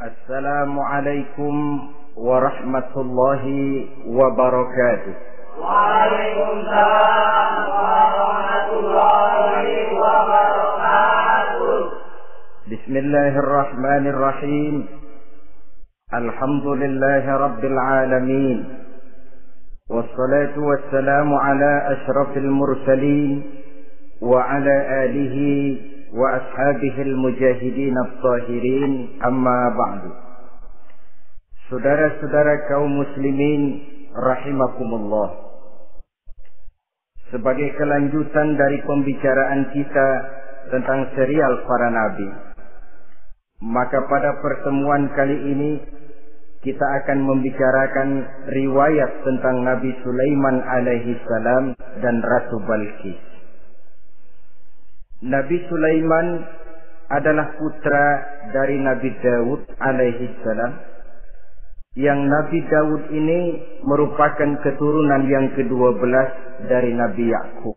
Assalamualaikum warahmatullahi wabarakatuh. Waalaikumsalam warahmatullahi wabarakatuh. Bismillahirrahmanirrahim. Alhamdulillahi rabbil alamin. Wassalatu wassalamu ala ashrafil mursalin wa ala alihi wa ashabihil mujahidin at-tahirin, amma ba'du. Saudara-saudara kaum muslimin rahimakumullah, sebagai kelanjutan dari pembicaraan kita tentang serial para nabi, maka pada pertemuan kali ini kita akan membicarakan riwayat tentang Nabi Sulaiman alaihi salam dan Ratu Balqis. Nabi Sulaiman adalah putra dari Nabi Daud alaihi salam, yang Nabi Daud ini merupakan keturunan yang ke-12 dari Nabi Yakub.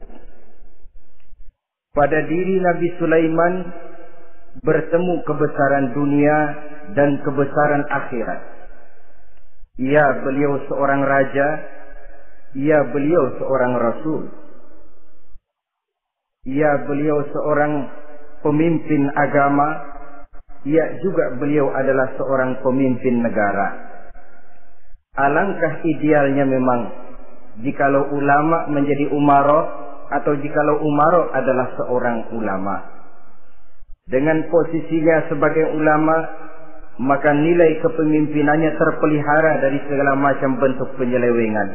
Pada diri Nabi Sulaiman bertemu kebesaran dunia dan kebesaran akhirat. Ya, beliau seorang raja, ya, beliau seorang rasul. Ya, beliau seorang pemimpin agama. Ya, juga beliau adalah seorang pemimpin negara. Alangkah idealnya memang jikalau ulama menjadi umarah, atau jikalau umarah adalah seorang ulama. Dengan posisinya sebagai ulama, maka nilai kepemimpinannya terpelihara dari segala macam bentuk penyelewengan.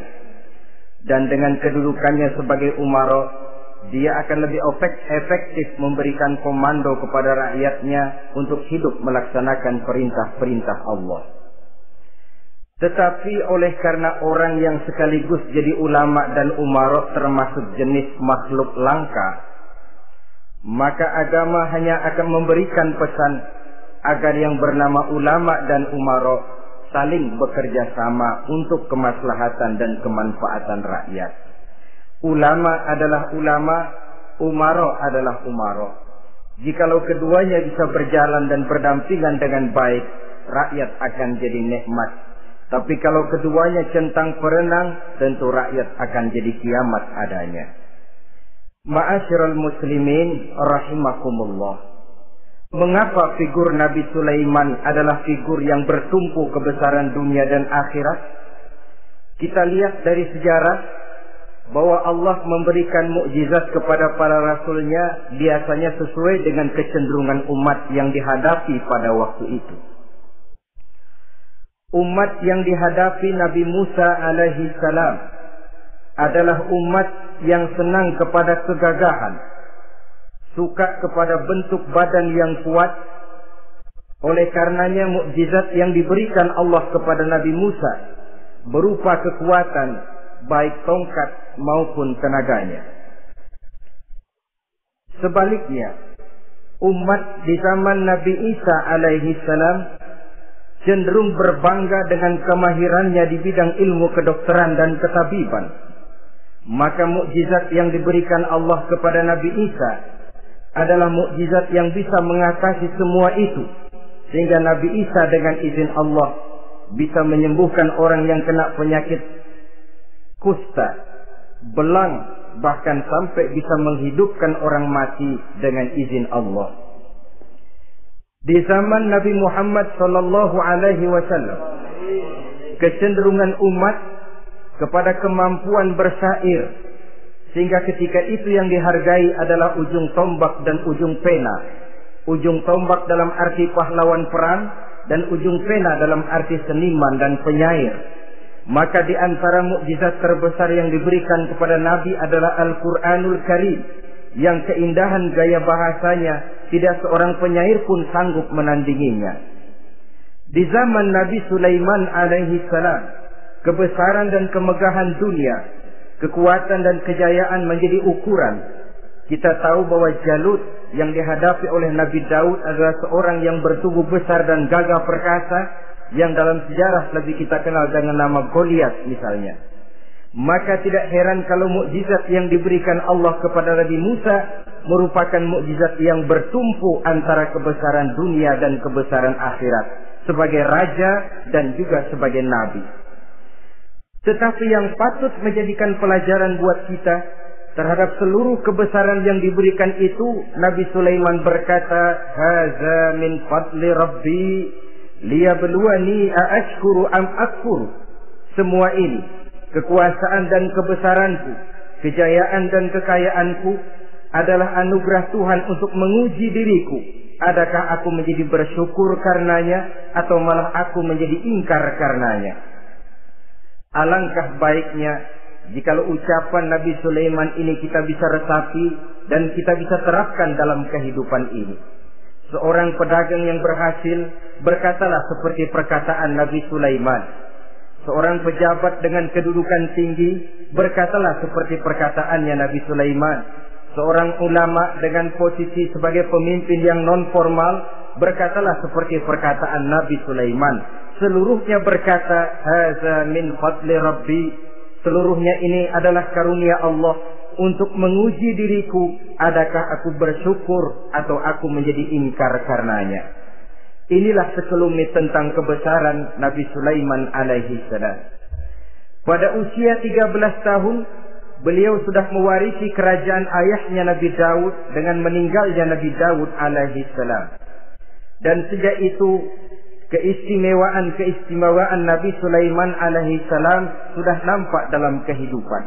Dan dengan kedudukannya sebagai umarah, dia akan lebih efektif memberikan komando kepada rakyatnya untuk hidup melaksanakan perintah-perintah Allah. Tetapi oleh karena orang yang sekaligus jadi ulama dan umarok termasuk jenis makhluk langka, maka agama hanya akan memberikan pesan agar yang bernama ulama dan umarok saling bekerja sama untuk kemaslahatan dan kemanfaatan rakyat. Ulama adalah ulama, umaro adalah umaro. Jikalau keduanya bisa berjalan dan berdampingan dengan baik, rakyat akan jadi nikmat. Tapi kalau keduanya centang perenang, tentu rakyat akan jadi kiamat adanya. Ma'asyiral muslimin rahimakumullah. Mengapa figur Nabi Sulaiman adalah figur yang bertumpu kebesaran dunia dan akhirat? Kita lihat dari sejarah bahwa Allah memberikan mukjizat kepada para rasulnya biasanya sesuai dengan kecenderungan umat yang dihadapi pada waktu itu. Umat yang dihadapi Nabi Musa alaihi salam adalah umat yang senang kepada kegagahan, suka kepada bentuk badan yang kuat. Oleh karenanya mukjizat yang diberikan Allah kepada Nabi Musa berupa kekuatan baik tongkat maupun tenaganya. Sebaliknya, umat di zaman Nabi Isa alaihi salam cenderung berbangga dengan kemahirannya di bidang ilmu kedokteran dan ketabiban. Maka mukjizat yang diberikan Allah kepada Nabi Isa adalah mukjizat yang bisa mengatasi semua itu, sehingga Nabi Isa dengan izin Allah bisa menyembuhkan orang yang kena penyakit kusta, belang, bahkan sampai bisa menghidupkan orang mati dengan izin Allah. Di zaman Nabi Muhammad sallallahu alaihi wasallam, kecenderungan umat kepada kemampuan bersyair, sehingga ketika itu yang dihargai adalah ujung tombak dan ujung pena. Ujung tombak dalam arti pahlawan perang, dan ujung pena dalam arti seniman dan penyair. Maka di antara mukjizat terbesar yang diberikan kepada Nabi adalah Al-Quranul Karim, yang keindahan gaya bahasanya tidak seorang penyair pun sanggup menandinginya. Di zaman Nabi Sulaiman alaihi salam, kebesaran dan kemegahan dunia, kekuatan dan kejayaan menjadi ukuran. Kita tahu bahwa Jalut yang dihadapi oleh Nabi Daud adalah seorang yang bertubuh besar dan gagah perkasa, yang dalam sejarah lebih kita kenal dengan nama Goliat misalnya. Maka tidak heran kalau mukjizat yang diberikan Allah kepada Nabi Musa merupakan mukjizat yang bertumpu antara kebesaran dunia dan kebesaran akhirat. sebagai raja dan juga sebagai nabi. Tetapi yang patut menjadikan pelajaran buat kita terhadap seluruh kebesaran yang diberikan itu, Nabi Sulaiman berkata, "Haza min fadli Rabbi liyabluwani aashkuru am akfur." Semua ini, kekuasaan dan kebesaranku, kejayaan dan kekayaanku adalah anugerah Tuhan untuk menguji diriku. Adakah aku menjadi bersyukur karenanya atau malah aku menjadi ingkar karenanya? Alangkah baiknya jikalau ucapan Nabi Sulaiman ini kita bisa resapi dan kita bisa terapkan dalam kehidupan ini. Seorang pedagang yang berhasil berkatalah seperti perkataan Nabi Sulaiman. Seorang pejabat dengan kedudukan tinggi berkatalah seperti perkataannya Nabi Sulaiman. Seorang ulama dengan posisi sebagai pemimpin yang non formal berkatalah seperti perkataan Nabi Sulaiman. Seluruhnya berkata, "Haza min fadli Rabbi." Seluruhnya ini adalah karunia Allah untuk menguji diriku, adakah aku bersyukur atau aku menjadi ingkar karenanya. Inilah sekelumit tentang kebesaran Nabi Sulaiman alaihi salam. Pada usia 13 tahun, beliau sudah mewarisi kerajaan ayahnya Nabi Daud dengan meninggalnya Nabi Daud alaihi salam. Dan sejak itu keistimewaan Nabi Sulaiman alaihi salam sudah nampak dalam kehidupan.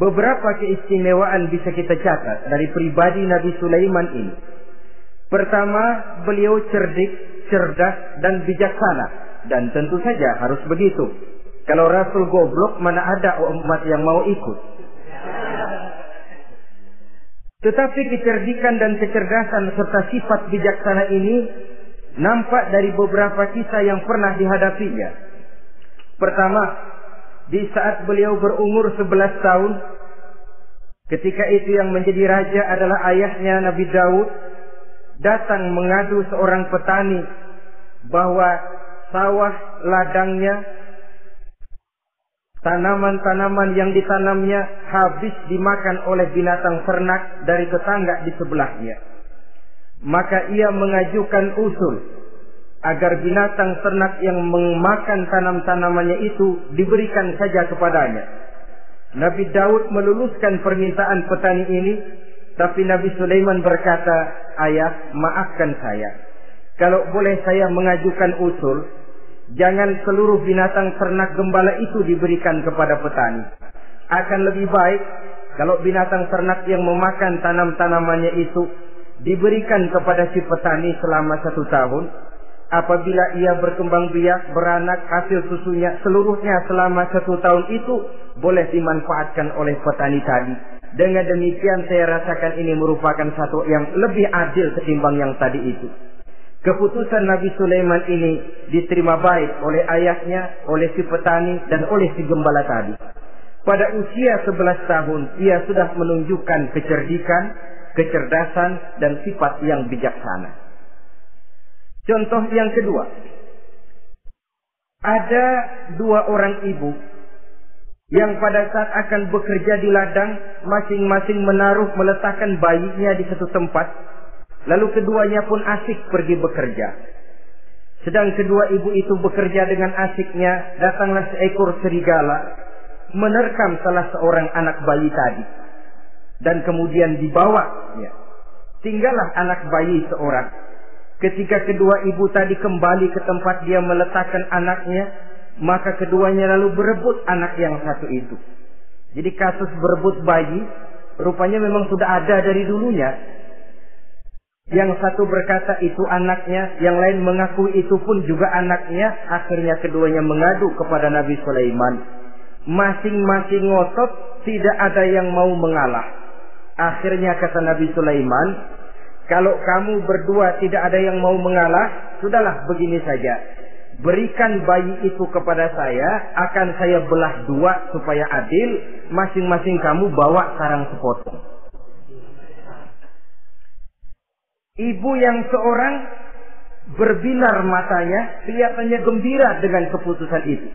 Beberapa keistimewaan bisa kita catat dari pribadi Nabi Sulaiman ini. Pertama, beliau cerdik, cerdas dan bijaksana, dan tentu saja harus begitu. Kalau Rasul goblok, mana ada umat yang mau ikut. Tetapi kecerdikan dan kecerdasan serta sifat bijaksana ini nampak dari beberapa kisah yang pernah dihadapinya. Pertama, di saat beliau berumur 11 tahun, ketika itu yang menjadi raja adalah ayahnya Nabi Daud, datang mengadu seorang petani bahwa sawah ladangnya, tanaman-tanaman yang ditanamnya habis dimakan oleh binatang ternak dari tetangga di sebelahnya. Maka ia mengajukan usul agar binatang ternak yang memakan tanam-tanamannya itu diberikan saja kepadanya. Nabi Daud meluluskan permintaan petani ini, tapi Nabi Sulaiman berkata, "Ayah, maafkan saya. Kalau boleh saya mengajukan usul, jangan seluruh binatang ternak gembala itu diberikan kepada petani. Akan lebih baik kalau binatang ternak yang memakan tanam-tanamannya itu diberikan kepada si petani selama 1 tahun. Apabila ia berkembang biak, beranak, hasil susunya seluruhnya selama 1 tahun itu boleh dimanfaatkan oleh petani tadi. Dengan demikian saya rasakan ini merupakan satu yang lebih adil ketimbang yang tadi itu." Keputusan Nabi Sulaiman ini diterima baik oleh ayahnya, oleh si petani, dan oleh si gembala tadi. Pada usia 11 tahun, ia sudah menunjukkan kecerdikan, kecerdasan, dan sifat yang bijaksana. Contoh yang kedua, ada 2 orang ibu yang pada saat akan bekerja di ladang, masing-masing meletakkan bayinya di satu tempat, lalu keduanya pun asik pergi bekerja. Sedang kedua ibu itu bekerja dengan asiknya, datanglah seekor serigala, menerkam salah seorang anak bayi tadi, dan kemudian dibawa. Tinggallah anak bayi seorang. Ketika kedua ibu tadi kembali ke tempat dia meletakkan anaknya, maka keduanya lalu berebut anak yang satu itu. Jadi kasus berebut bayi rupanya memang sudah ada dari dulunya. Yang satu berkata itu anaknya, yang lain mengaku itu pun juga anaknya. Akhirnya keduanya mengadu kepada Nabi Sulaiman. Masing-masing ngotot, tidak ada yang mau mengalah. Akhirnya kata Nabi Sulaiman, "Kalau kamu berdua tidak ada yang mau mengalah, sudahlah begini saja. Berikan bayi itu kepada saya, akan saya belah 2 supaya adil. Masing-masing kamu bawa sarang sepotong." Ibu yang seorang berbinar matanya, kelihatannya gembira dengan keputusan itu.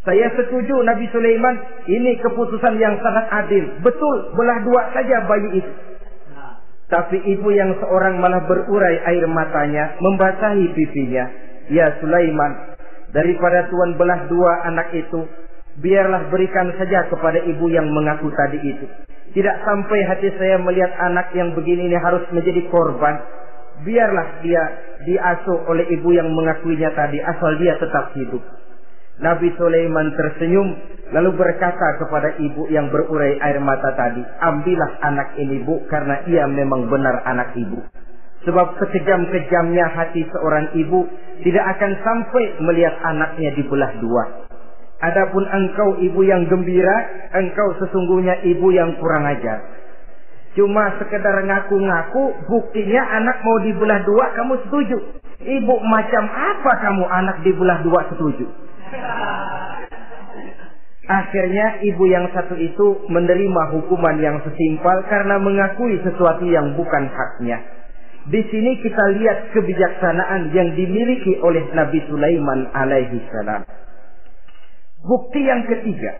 Saya setuju Nabi Sulaiman, ini keputusan yang sangat adil. Betul, belah 2 saja bayi itu. Tapi ibu yang seorang malah berurai air matanya, membasahi pipinya. Ya Sulaiman, daripada Tuhan belah dua anak itu, biarlah berikan saja kepada ibu yang mengaku tadi itu. Tidak sampai hati saya melihat anak yang begini ini harus menjadi korban. Biarlah dia diasuh oleh ibu yang mengakuinya tadi, asal dia tetap hidup. Nabi Sulaiman tersenyum, lalu berkata kepada ibu yang berurai air mata tadi, ambillah anak ini bu, karena ia memang benar anak ibu. Sebab sekejam-kejamnya hati seorang ibu tidak akan sampai melihat anaknya dibelah dua. Adapun engkau ibu yang gembira, engkau sesungguhnya ibu yang kurang ajar. Cuma sekedar ngaku-ngaku, buktinya anak mau dibelah dua kamu setuju. Ibu macam apa kamu anak dibelah dua setuju? Akhirnya ibu yang satu itu menerima hukuman yang sesimpel karena mengakui sesuatu yang bukan haknya. Di sini kita lihat kebijaksanaan yang dimiliki oleh Nabi Sulaiman alaihi salam. Bukti yang ketiga,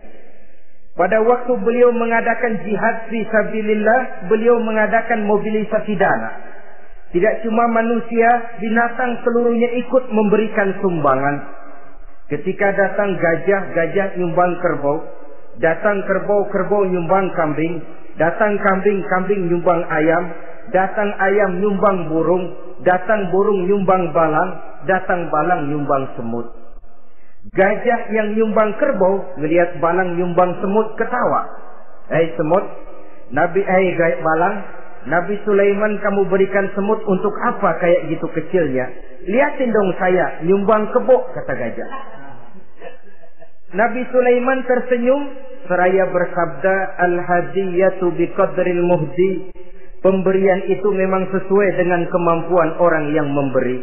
pada waktu beliau mengadakan jihad fi sabilillah, beliau mengadakan mobilisasi dana. Tidak cuma manusia, binatang seluruhnya ikut memberikan sumbangan. Ketika datang gajah, gajah nyumbang kerbau. Datang kerbau, kerbau nyumbang kambing. Datang kambing, kambing nyumbang ayam. Datang ayam nyumbang burung. Datang burung nyumbang balang. Datang balang nyumbang semut. Gajah yang nyumbang kerbau melihat balang nyumbang semut ketawa. Hei semut, balang, Nabi Sulaiman kamu berikan semut untuk apa kayak gitu kecilnya? Lihatin dong saya nyumbang kebo, kata gajah. Nabi Sulaiman tersenyum seraya bersabda, al-hadiyatu biqadril muhdi. Pemberian itu memang sesuai dengan kemampuan orang yang memberi.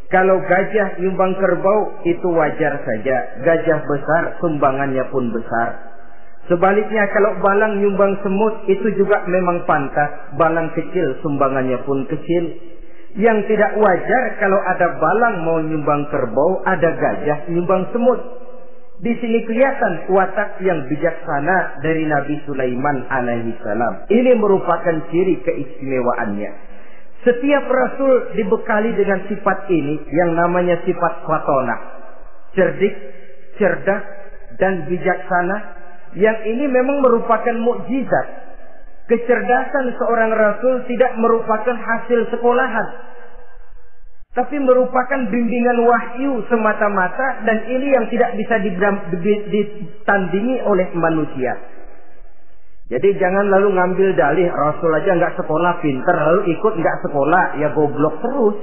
Kalau gajah nyumbang kerbau itu wajar saja. Gajah besar sumbangannya pun besar. Sebaliknya kalau balang nyumbang semut itu juga memang pantas. Balang kecil sumbangannya pun kecil. Yang tidak wajar kalau ada balang mau nyumbang kerbau, ada gajah nyumbang semut. Di sini kelihatan watak yang bijaksana dari Nabi Sulaiman alaihi salam. Ini merupakan ciri keistimewaannya. Setiap rasul dibekali dengan sifat ini yang namanya sifat fatonah. Cerdik, cerdas, dan bijaksana. Yang ini memang merupakan mukjizat. Kecerdasan seorang rasul tidak merupakan hasil sekolahan, tapi merupakan bimbingan wahyu semata-mata, dan ini yang tidak bisa ditandingi oleh manusia. Jadi jangan lalu ngambil dalih rasul aja nggak sekolah pinter, lalu ikut nggak sekolah ya goblok terus.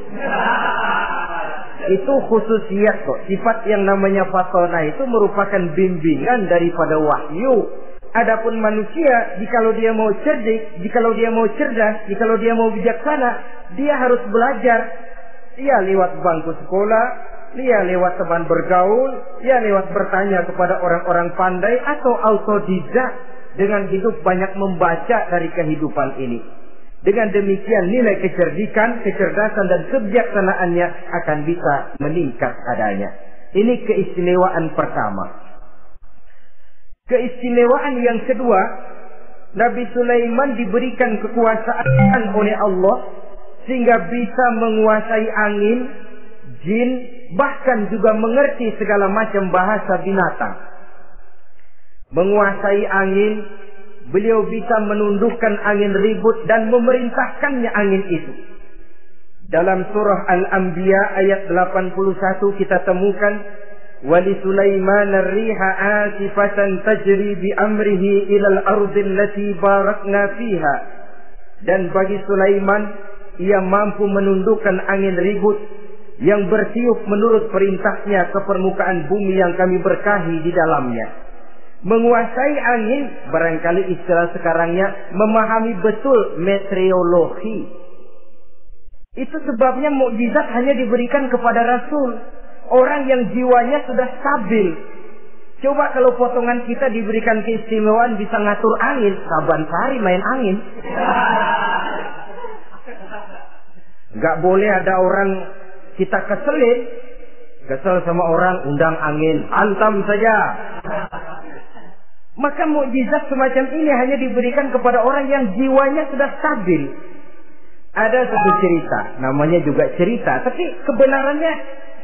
Itu khususiyat kok. Sifat yang namanya fatona itu merupakan bimbingan daripada wahyu. Adapun manusia, jikalau dia mau cerdik, jikalau dia mau cerdas, jikalau dia mau bijaksana, dia harus belajar. Dia lewat bangku sekolah, dia lewat teman bergaul, dia lewat bertanya kepada orang-orang pandai, atau autodidak dengan hidup banyak membaca dari kehidupan ini. Dengan demikian nilai kecerdikan, kecerdasan dan kebijaksanaannya akan bisa meningkat adanya. Ini keistimewaan pertama. Keistimewaan yang kedua, Nabi Sulaiman diberikan kekuasaan oleh Allah sehingga bisa menguasai angin, jin, bahkan juga mengerti segala macam bahasa binatang. Menguasai angin, beliau bisa menundukkan angin ribut dan memerintahkannya angin itu. Dalam surah Al-Anbiya ayat 81 kita temukan, wali Sulaiman ar-riha asifatan tajri bi amrihi ilal ardil lati barakna fiha. Dan bagi Sulaiman, ia mampu menundukkan angin ribut yang bertiup menurut perintahnya ke permukaan bumi yang kami berkahi di dalamnya. Menguasai angin, barangkali istilah sekarangnya, memahami betul meteorologi. Itu sebabnya mukjizat hanya diberikan kepada Rasul. Orang yang jiwanya sudah stabil. Coba kalau potongan kita diberikan keistimewaan bisa ngatur angin, Saban Sari main angin. Gak boleh ada orang kita kesel sama orang, undang angin, hantam saja. Maka mukjizat semacam ini hanya diberikan kepada orang yang jiwanya sudah stabil. Ada satu cerita, namanya juga cerita, tapi kebenarannya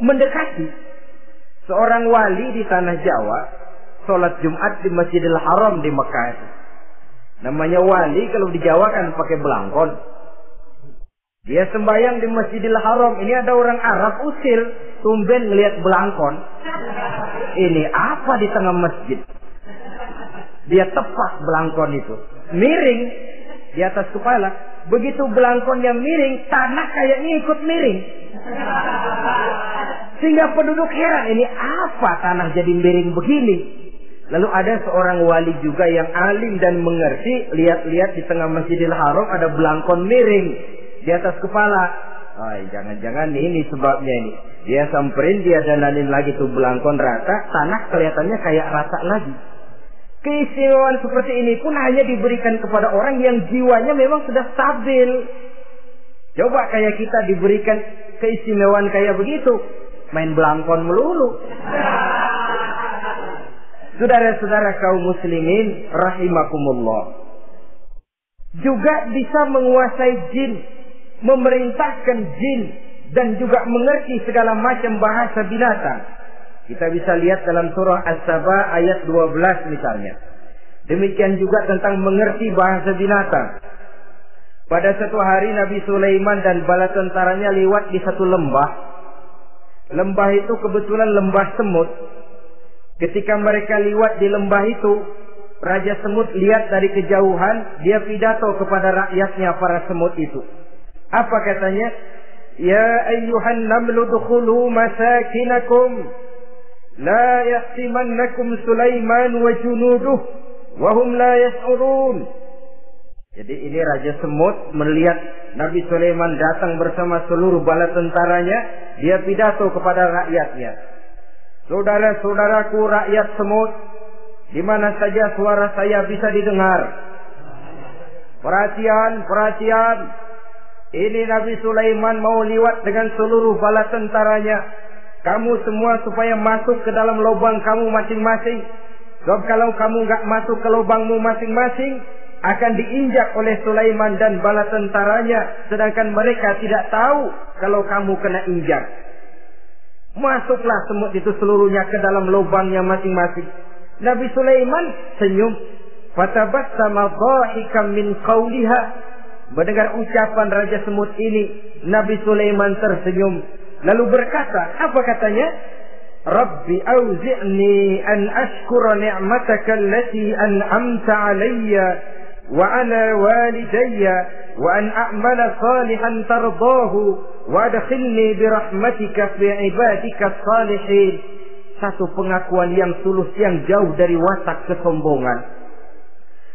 mendekati. Seorang wali di tanah Jawa sholat Jumat di Masjidil Haram di Mekah. Namanya wali kalau di Jawa kan pakai belangkon. Dia sembahyang di Masjidil Haram. Ini ada orang Arab usil, tumben ngelihat belangkon. Ini apa di tengah masjid? Dia tepak belangkon itu, miring di atas kepala. Begitu belangkonnya miring, tanah kayaknya ikut miring. Sehingga penduduk heran, ini apa tanah jadi miring begini? Lalu ada seorang wali juga yang alim dan mengerti, lihat-lihat di tengah Masjidil Haram ada belangkon miring di atas kepala. Jangan-jangan ini sebabnya ini. Dia samperin, dia dandanin lagi tuh belangkon rata, tanah kelihatannya kayak rata lagi. Keistimewaan seperti ini pun hanya diberikan kepada orang yang jiwanya memang sudah stabil. Coba kayak kita diberikan keistimewaan kayak begitu, main belangkon melulu. Saudara-saudara kaum muslimin rahimakumullah, juga bisa menguasai jin, memerintahkan jin, dan juga mengerti segala macam bahasa binatang. Kita bisa lihat dalam surah As-Saba ayat 12 misalnya. Demikian juga tentang mengerti bahasa binatang. Pada satu hari Nabi Sulaiman dan bala tentaranya lewat di satu lembah. Lembah itu kebetulan lembah semut. Ketika mereka lewat di lembah itu, Raja Semut lihat dari kejauhan, dia pidato kepada rakyatnya para semut itu. Apa katanya? Ya ayyuhan namlu dukhulu masakinakum, la yahtimannakum Sulaiman wa junuduh, wa hum la yash'urun. Jadi ini Raja Semut melihat Nabi Sulaiman datang bersama seluruh bala tentaranya, dia pidato kepada rakyatnya. Saudara-saudaraku rakyat semut, di mana saja suara saya bisa didengar. Perhatian, perhatian. Ini Nabi Sulaiman mau lewat dengan seluruh bala tentaranya. Kamu semua supaya masuk ke dalam lubang kamu masing-masing. Sebab kalau kamu nggak masuk ke lubangmu masing-masing, akan diinjak oleh Sulaiman dan bala tentaranya. Sedangkan mereka tidak tahu kalau kamu kena injak. Masuklah semut itu seluruhnya ke dalam lubangnya masing-masing. Nabi Sulaiman senyum. Fatabassama dhahikan min qawliha. Mendengar ucapan Raja Semut ini, Nabi Sulaiman tersenyum. Lalu berkata, apa katanya? Rabbi auzi'ni an ashkura ni'mataka allati an'amta alayya wa ala walidayya wa an a'mala salihan tardahu wa adkhilni birahmatika fi ibadika salihin. Satu pengakuan yang tulus yang jauh dari watak kesombongan.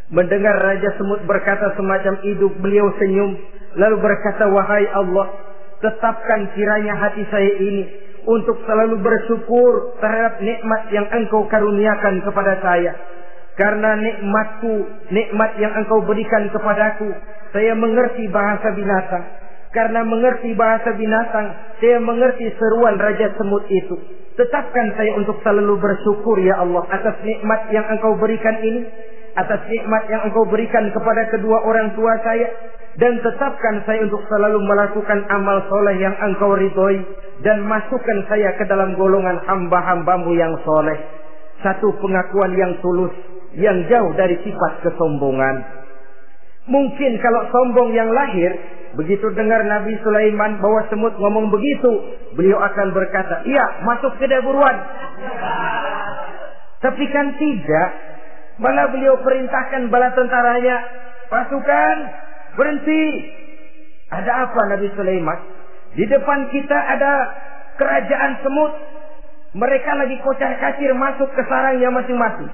Mendengar Raja Semut berkata semacam itu, beliau senyum lalu berkata, wahai Allah, tetapkan kiranya hati saya ini untuk selalu bersyukur terhadap nikmat yang Engkau karuniakan kepada saya. Karena nikmatku, nikmat yang Engkau berikan kepadaku, saya mengerti bahasa binatang. Karena mengerti bahasa binatang, saya mengerti seruan Raja Semut itu. Tetapkan saya untuk selalu bersyukur ya Allah atas nikmat yang Engkau berikan ini, atas nikmat yang Engkau berikan kepada kedua orang tua saya, dan tetapkan saya untuk selalu melakukan amal soleh yang Engkau ridhoi, dan masukkan saya ke dalam golongan hamba-hambamu yang soleh. Satu pengakuan yang tulus, yang jauh dari sifat kesombongan. Mungkin kalau sombong yang lahir, begitu dengar Nabi Sulaiman bahwa semut ngomong begitu, beliau akan berkata, iya, masuk ke buruan. Tapi kan tidak. Malah beliau perintahkan bala tentaranya, pasukan, berhenti. Ada apa Nabi Sulaiman? Di depan kita ada kerajaan semut. Mereka lagi kocar-kacir masuk ke sarangnya masing-masing.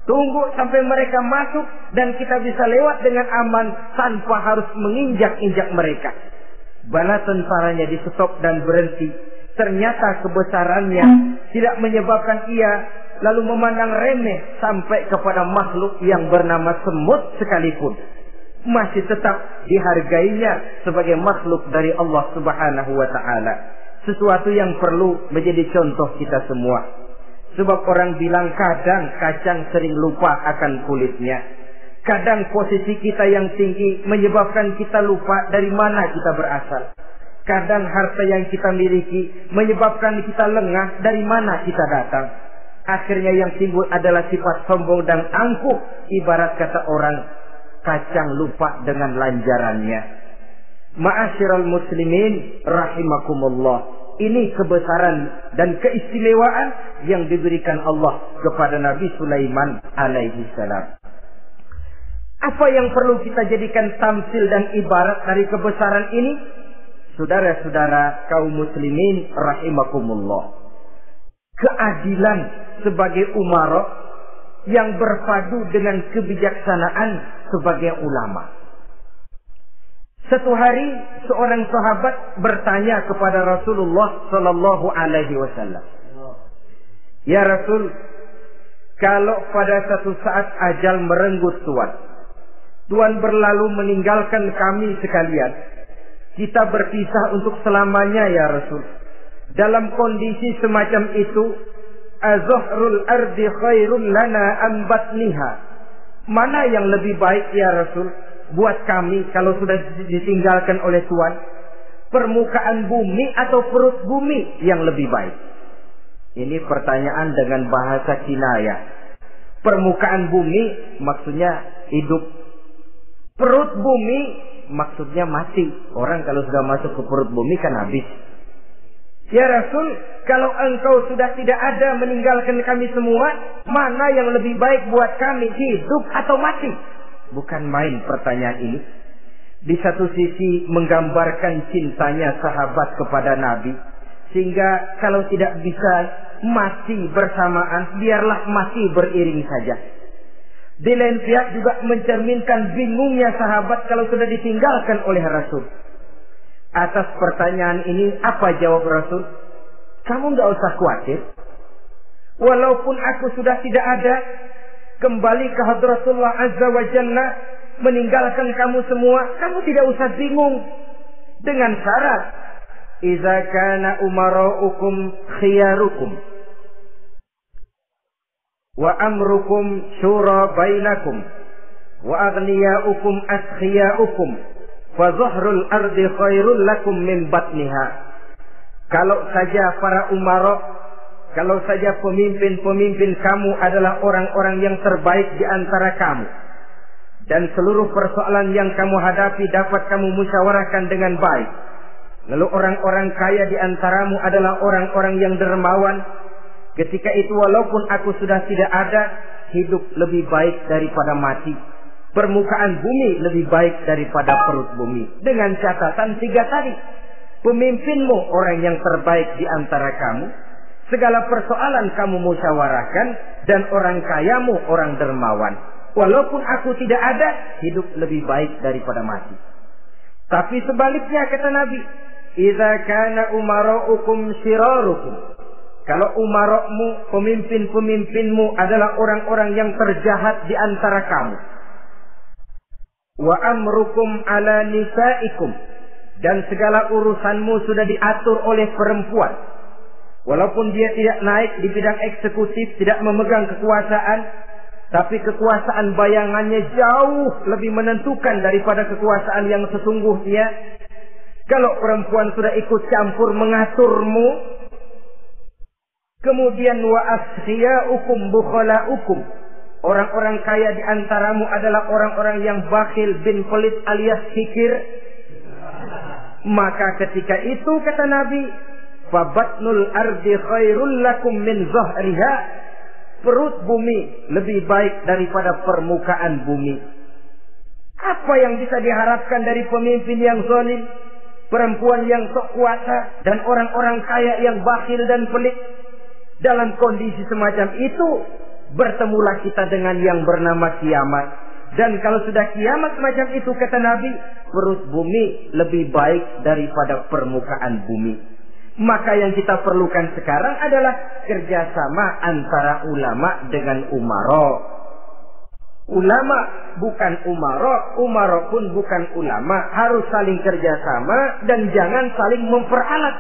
Tunggu sampai mereka masuk dan kita bisa lewat dengan aman tanpa harus menginjak-injak mereka. Bala tentaranya di stop dan berhenti. Ternyata kebesarannya tidak menyebabkan ia lalu memandang remeh sampai kepada makhluk yang bernama semut sekalipun. Masih tetap dihargainya sebagai makhluk dari Allah Subhanahu wa ta'ala. Sesuatu yang perlu menjadi contoh kita semua. Sebab orang bilang kadang kacang sering lupa akan kulitnya. Kadang posisi kita yang tinggi menyebabkan kita lupa dari mana kita berasal. Kadang harta yang kita miliki menyebabkan kita lengah dari mana kita datang. Akhirnya yang timbul adalah sifat sombong dan angkuh. Ibarat kata orang, kacang lupa dengan lanjarannya. Ma'asyiral muslimin rahimakumullah. Ini kebesaran dan keistimewaan yang diberikan Allah kepada Nabi Sulaiman alaihi salam. Apa yang perlu kita jadikan tamsil dan ibarat dari kebesaran ini? Saudara-saudara kaum muslimin rahimakumullah. Keadilan sebagai umara yang berpadu dengan kebijaksanaan sebagai ulama. Satu hari seorang sahabat bertanya kepada Rasulullah sallallahu alaihi wasallam, "Ya Rasul, kalau pada satu saat ajal merenggut Tuhan berlalu meninggalkan kami sekalian, kita berpisah untuk selamanya ya Rasul. Dalam kondisi semacam itu, azahrul ardi khairun lana am batniha? Mana yang lebih baik ya Rasul buat kami kalau sudah ditinggalkan oleh Tuhan? Permukaan bumi atau perut bumi yang lebih baik?" Ini pertanyaan dengan bahasa kinayah. Permukaan bumi maksudnya hidup. Perut bumi maksudnya mati. Orang kalau sudah masuk ke perut bumi kan habis. "Ya Rasul, kalau engkau sudah tidak ada meninggalkan kami semua, mana yang lebih baik buat kami, hidup atau mati?" Bukan main pertanyaan ini. Di satu sisi menggambarkan cintanya sahabat kepada Nabi. Sehingga kalau tidak bisa mati bersamaan, biarlah mati beriring saja. Di lain pihak juga mencerminkan bingungnya sahabat kalau sudah ditinggalkan oleh Rasul. Atas pertanyaan ini apa jawab Rasul? "Kamu gak usah khawatir. Walaupun aku sudah tidak ada, kembali ke Hadratullah Azza wa Jalla, meninggalkan kamu semua, kamu tidak usah bingung. Dengan syarat, idza kana umara'ukum khiyarukum wa amrukum syura bainakum wa aghniya'ukum askhiya'ukum fa zahrul ardi khairul lakum min batniha." Kalau saja para umara, kalau saja pemimpin-pemimpin kamu adalah orang-orang yang terbaik di antara kamu, dan seluruh persoalan yang kamu hadapi dapat kamu musyawarahkan dengan baik, lalu orang-orang kaya di antaramu adalah orang-orang yang dermawan, ketika itu walaupun aku sudah tidak ada, hidup lebih baik daripada mati. Permukaan bumi lebih baik daripada perut bumi. Dengan catatan 3 tadi. Pemimpinmu orang yang terbaik di antara kamu, segala persoalan kamu musyawarahkan, dan orang kayamu orang dermawan. Walaupun aku tidak ada, hidup lebih baik daripada mati. Tapi sebaliknya kata Nabi, idza kana umara'ukum syirarukum. Kalau umara'mu, pemimpin-pemimpinmu adalah orang-orang yang terjahat di antara kamu. Wa amrukum ala nisaikum. Dan segala urusanmu sudah diatur oleh perempuan. Walaupun dia tidak naik di bidang eksekutif, tidak memegang kekuasaan, tapi kekuasaan bayangannya jauh lebih menentukan daripada kekuasaan yang sesungguhnya. Kalau perempuan sudah ikut campur mengaturmu, kemudian wa askhiyaukum bukhalaukum. Orang-orang kaya di antaramu adalah orang-orang yang bakhil bin pelit alias kikir. Maka ketika itu kata Nabi, fabatnul ardi khairul lakum min zahriha. Perut bumi lebih baik daripada permukaan bumi. Apa yang bisa diharapkan dari pemimpin yang zalim, perempuan yang sok kuasa, dan orang-orang kaya yang bakhil dan pelit? Dalam kondisi semacam itu, bertemulah kita dengan yang bernama kiamat. Dan kalau sudah kiamat semacam itu kata Nabi, perut bumi lebih baik daripada permukaan bumi. Maka yang kita perlukan sekarang adalah kerjasama antara ulama dengan umara. Ulama bukan umara, umara pun bukan ulama. Harus saling kerjasama dan jangan saling memperalat.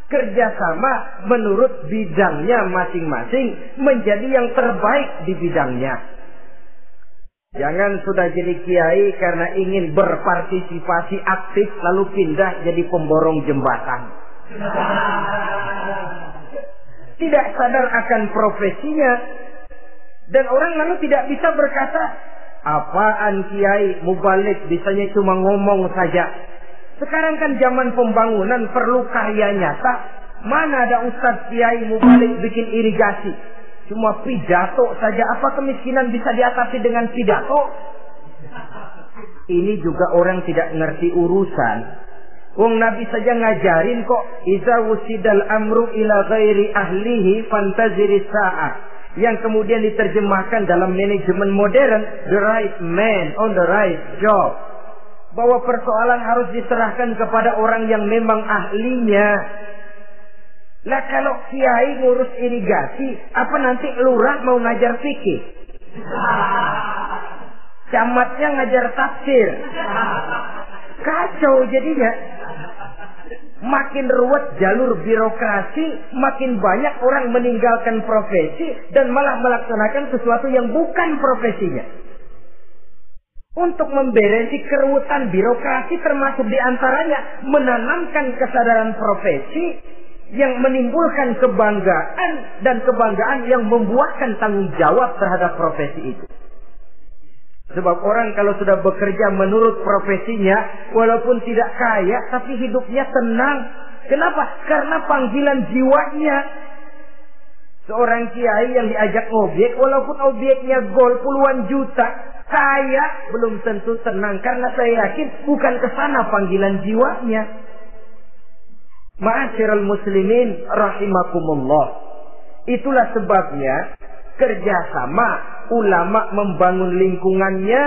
Kerjasama menurut bidangnya masing-masing menjadi yang terbaik di bidangnya. Jangan sudah jadi kiai karena ingin berpartisipasi aktif lalu pindah jadi pemborong jembatan. Tidak sadar akan profesinya. Dan orang lalu tidak bisa berkata, apaan kiai mubalik bisanya cuma ngomong saja. Sekarang kan zaman pembangunan perlu karya nyata. Mana ada ustadz kiai mubalik bikin irigasi? Cuma pidato saja. Apa kemiskinan bisa diatasi dengan pidato? Ini juga orang tidak ngerti urusan. Wong Nabi saja ngajarin kok. Iza wusidal amru ila ghairi ahlihi fantaziri sa'ah. Yang kemudian diterjemahkan dalam manajemen modern. The right man on the right job. Bahwa persoalan harus diserahkan kepada orang yang memang ahlinya. Lah kalau kiai ngurus irigasi, apa nanti lurah mau ngajar fikih? Camatnya ngajar tafsir. Kacau jadinya. Makin ruwet jalur birokrasi, makin banyak orang meninggalkan profesi dan malah melaksanakan sesuatu yang bukan profesinya. Untuk memberesi keruwetan birokrasi termasuk diantaranya menanamkan kesadaran profesi yang menimbulkan kebanggaan dan kebanggaan yang membuahkan tanggung jawab terhadap profesi itu. Sebab orang kalau sudah bekerja menurut profesinya, walaupun tidak kaya, tapi hidupnya tenang. Kenapa? Karena panggilan jiwanya. Seorang kiai yang diajak objek, walaupun objeknya gol puluhan juta, kaya belum tentu tenang. Karena saya yakin bukan ke sana panggilan jiwanya. Ma'asyiral muslimin rahimakumullah. Itulah sebabnya kerjasama ulama membangun lingkungannya,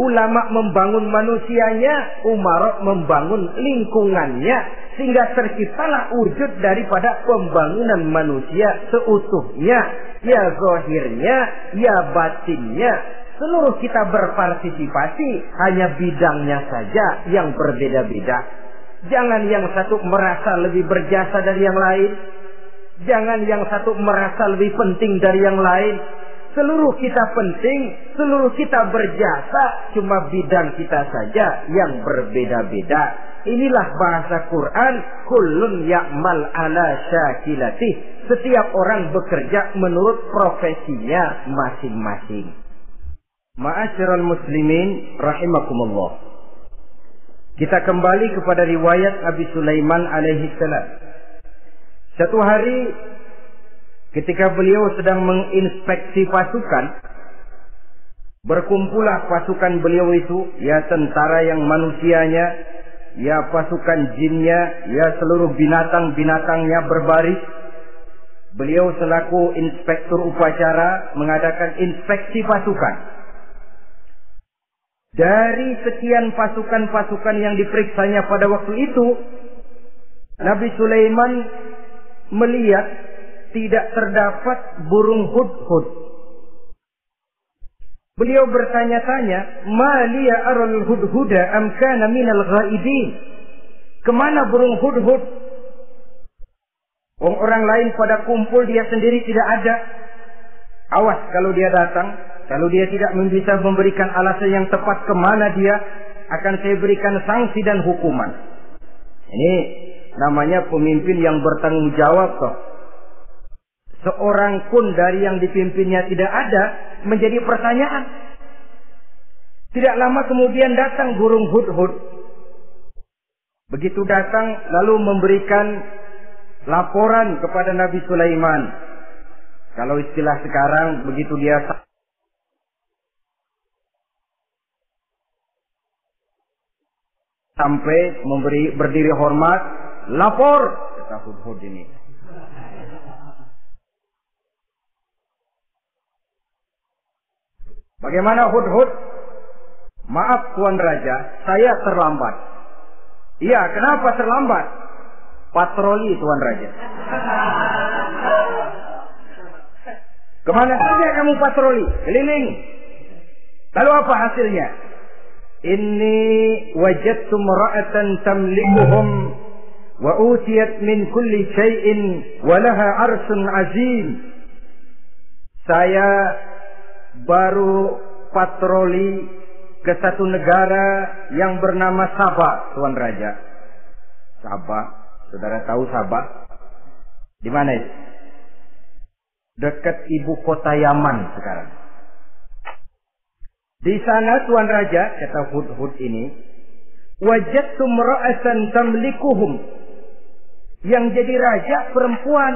ulama membangun manusianya, umarok membangun lingkungannya, sehingga terciptalah wujud daripada pembangunan manusia seutuhnya, ya zahirnya, ya batinnya. Seluruh kita berpartisipasi, hanya bidangnya saja yang berbeda-beda. Jangan yang satu merasa lebih berjasa dari yang lain. Jangan yang satu merasa lebih penting dari yang lain. Seluruh kita penting, seluruh kita berjasa, cuma bidang kita saja yang berbeda-beda. Inilah bahasa Quran, kullun ya'mal ala syakilatih. Setiap orang bekerja menurut profesinya masing-masing. Ma'asyiral muslimin rahimakumullah. Kita kembali kepada riwayat Nabi Sulaiman alaihi salam. Satu hari ketika beliau sedang menginspeksi pasukan, berkumpullah pasukan beliau itu, ya tentara yang manusianya, ya pasukan jinnya, ya seluruh binatang-binatangnya berbaris. Beliau selaku inspektur upacara mengadakan inspeksi pasukan. Dari sekian pasukan-pasukan yang diperiksanya pada waktu itu, Nabi Sulaiman melihat tidak terdapat burung hudhud. Beliau bertanya-tanya, "Ma liya aral hudhuda am kana minal ghaibin?" Kemana burung hudhud? Orang lain pada kumpul, dia sendiri tidak ada. Awas kalau dia datang. Kalau dia tidak bisa memberikan alasan yang tepat kemana dia, akan saya berikan sanksi dan hukuman. Ini namanya pemimpin yang bertanggung jawab toh. Seorang pun dari yang dipimpinnya tidak ada, menjadi pertanyaan. Tidak lama kemudian datang burung hudhud. Begitu datang lalu memberikan laporan kepada Nabi Sulaiman. Kalau istilah sekarang, begitu dia sampai berdiri hormat, lapor, kata hudhud ini. Bagaimana hudhud? Maaf Tuan Raja, saya terlambat. Iya, kenapa terlambat? Patroli Tuan Raja. Kemana saja kamu patroli? Keliling. Lalu apa hasilnya? Inni wajadtu imra'atan tamlikuhum wa utiyat min kulli syai'in wa laha 'arsyun 'azim. Saya baru berpatroli ke satu negara yang bernama Sabah, Tuan Raja. Sabah, saudara tahu Sabah? Di mana itu? Dekat ibu kota Yaman sekarang. Di sana Tuan Raja, kata Hudhud ini, wajadtum ra'asan tamlikuhum. Yang jadi raja perempuan.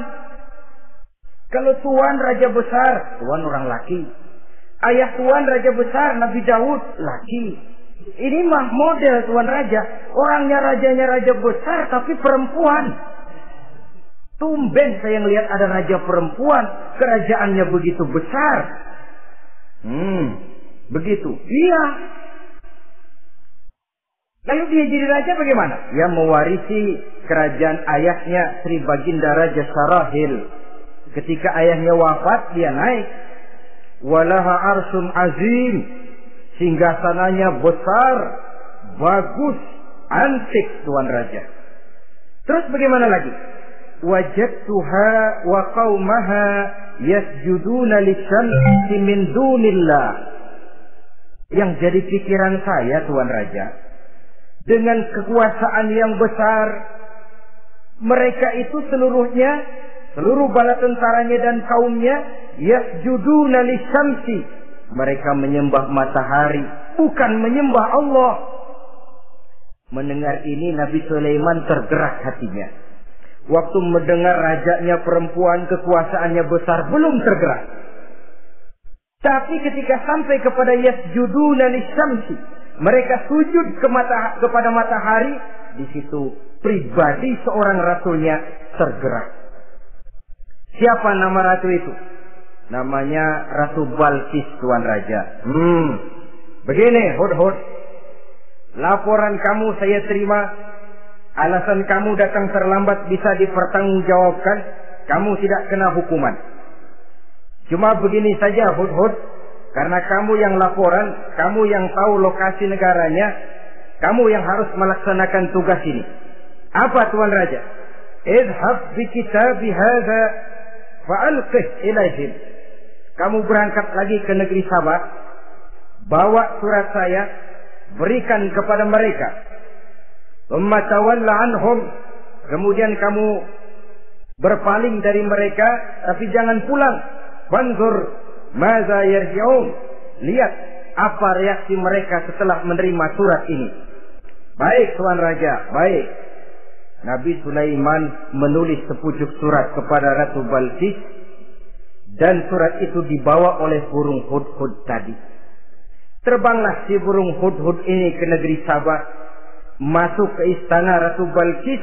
Kalau tuan raja besar, tuan orang laki. Ayah tuan raja besar, Nabi Daud, laki. Ini mah model tuan raja. Orangnya rajanya raja besar, tapi perempuan. Tumben saya ngelihat ada raja perempuan. Kerajaannya begitu besar. Begitu. Iya. Lalu dia jadi raja bagaimana? Dia mewarisi kerajaan ayahnya Sri Baginda Raja Sarahil. Ketika ayahnya wafat, dia naik. Walaha arsun azim. Singgasananya besar, bagus, antik Tuan Raja. Terus bagaimana lagi? Wajadtuha wa qaumaha yasjuduna lisyamsi min dunillah. Yang jadi pikiran saya Tuan Raja, dengan kekuasaan yang besar, mereka itu seluruhnya, seluruh bala tentaranya dan kaumnya, yasjuduna lisyamsi, mereka menyembah matahari, bukan menyembah Allah. Mendengar ini Nabi Sulaiman tergerak hatinya. Waktu mendengar rajanya perempuan, kekuasaannya besar, belum tergerak. Tapi ketika sampai kepada yasjuduna lisyamsi, mereka sujud kepada matahari, di situ pribadi seorang rasulnya tergerak. Siapa nama ratu itu? Namanya Ratu Balqis Tuan Raja. Begini Hudhud, laporan kamu saya terima. Alasan kamu datang terlambat bisa dipertanggungjawabkan. Kamu tidak kena hukuman. Cuma begini saja Hudhud, karena kamu yang laporan, kamu yang tahu lokasi negaranya, kamu yang harus melaksanakan tugas ini. Apa Tuan Raja? Idhab bi kitabi hadza fa'alqih ilaihim. Kamu berangkat lagi ke negeri Sabah, bawa surat saya, berikan kepada mereka. Umma tawalla anhum. Kemudian kamu berpaling dari mereka, tapi jangan pulang. Fanzur maza yarji'un. Lihat apa reaksi mereka setelah menerima surat ini. Baik Tuan Raja, baik. Nabi Sulaiman menulis sepucuk surat kepada Ratu Balqis, dan surat itu dibawa oleh burung Hudhud tadi. Terbanglah si burung Hudhud ini ke negeri Sabah, masuk ke istana Ratu Balqis,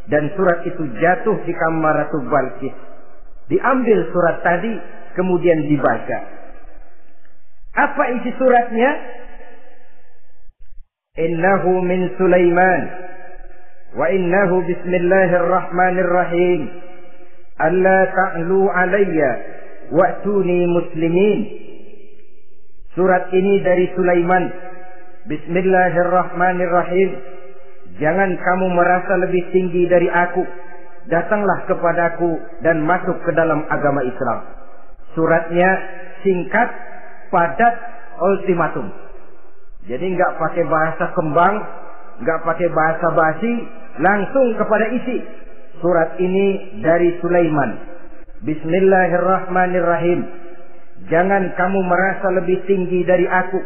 dan surat itu jatuh di kamar Ratu Balqis. Diambil surat tadi, kemudian dibaca. Apa isi suratnya? Innahu min Sulaiman wa innahu bismillahirrahmanirrahim. Alla ta'lu alayya wa'tuni muslimin. Surat ini dari Sulaiman. Bismillahirrahmanirrahim. Jangan kamu merasa lebih tinggi dari aku. Datanglah kepadaku dan masuk ke dalam agama Islam. Suratnya singkat, padat, ultimatum. Jadi nggak pakai bahasa kembang, nggak pakai bahasa basi, langsung kepada isi. Surat ini dari Sulaiman. Bismillahirrahmanirrahim. Jangan kamu merasa lebih tinggi dari aku.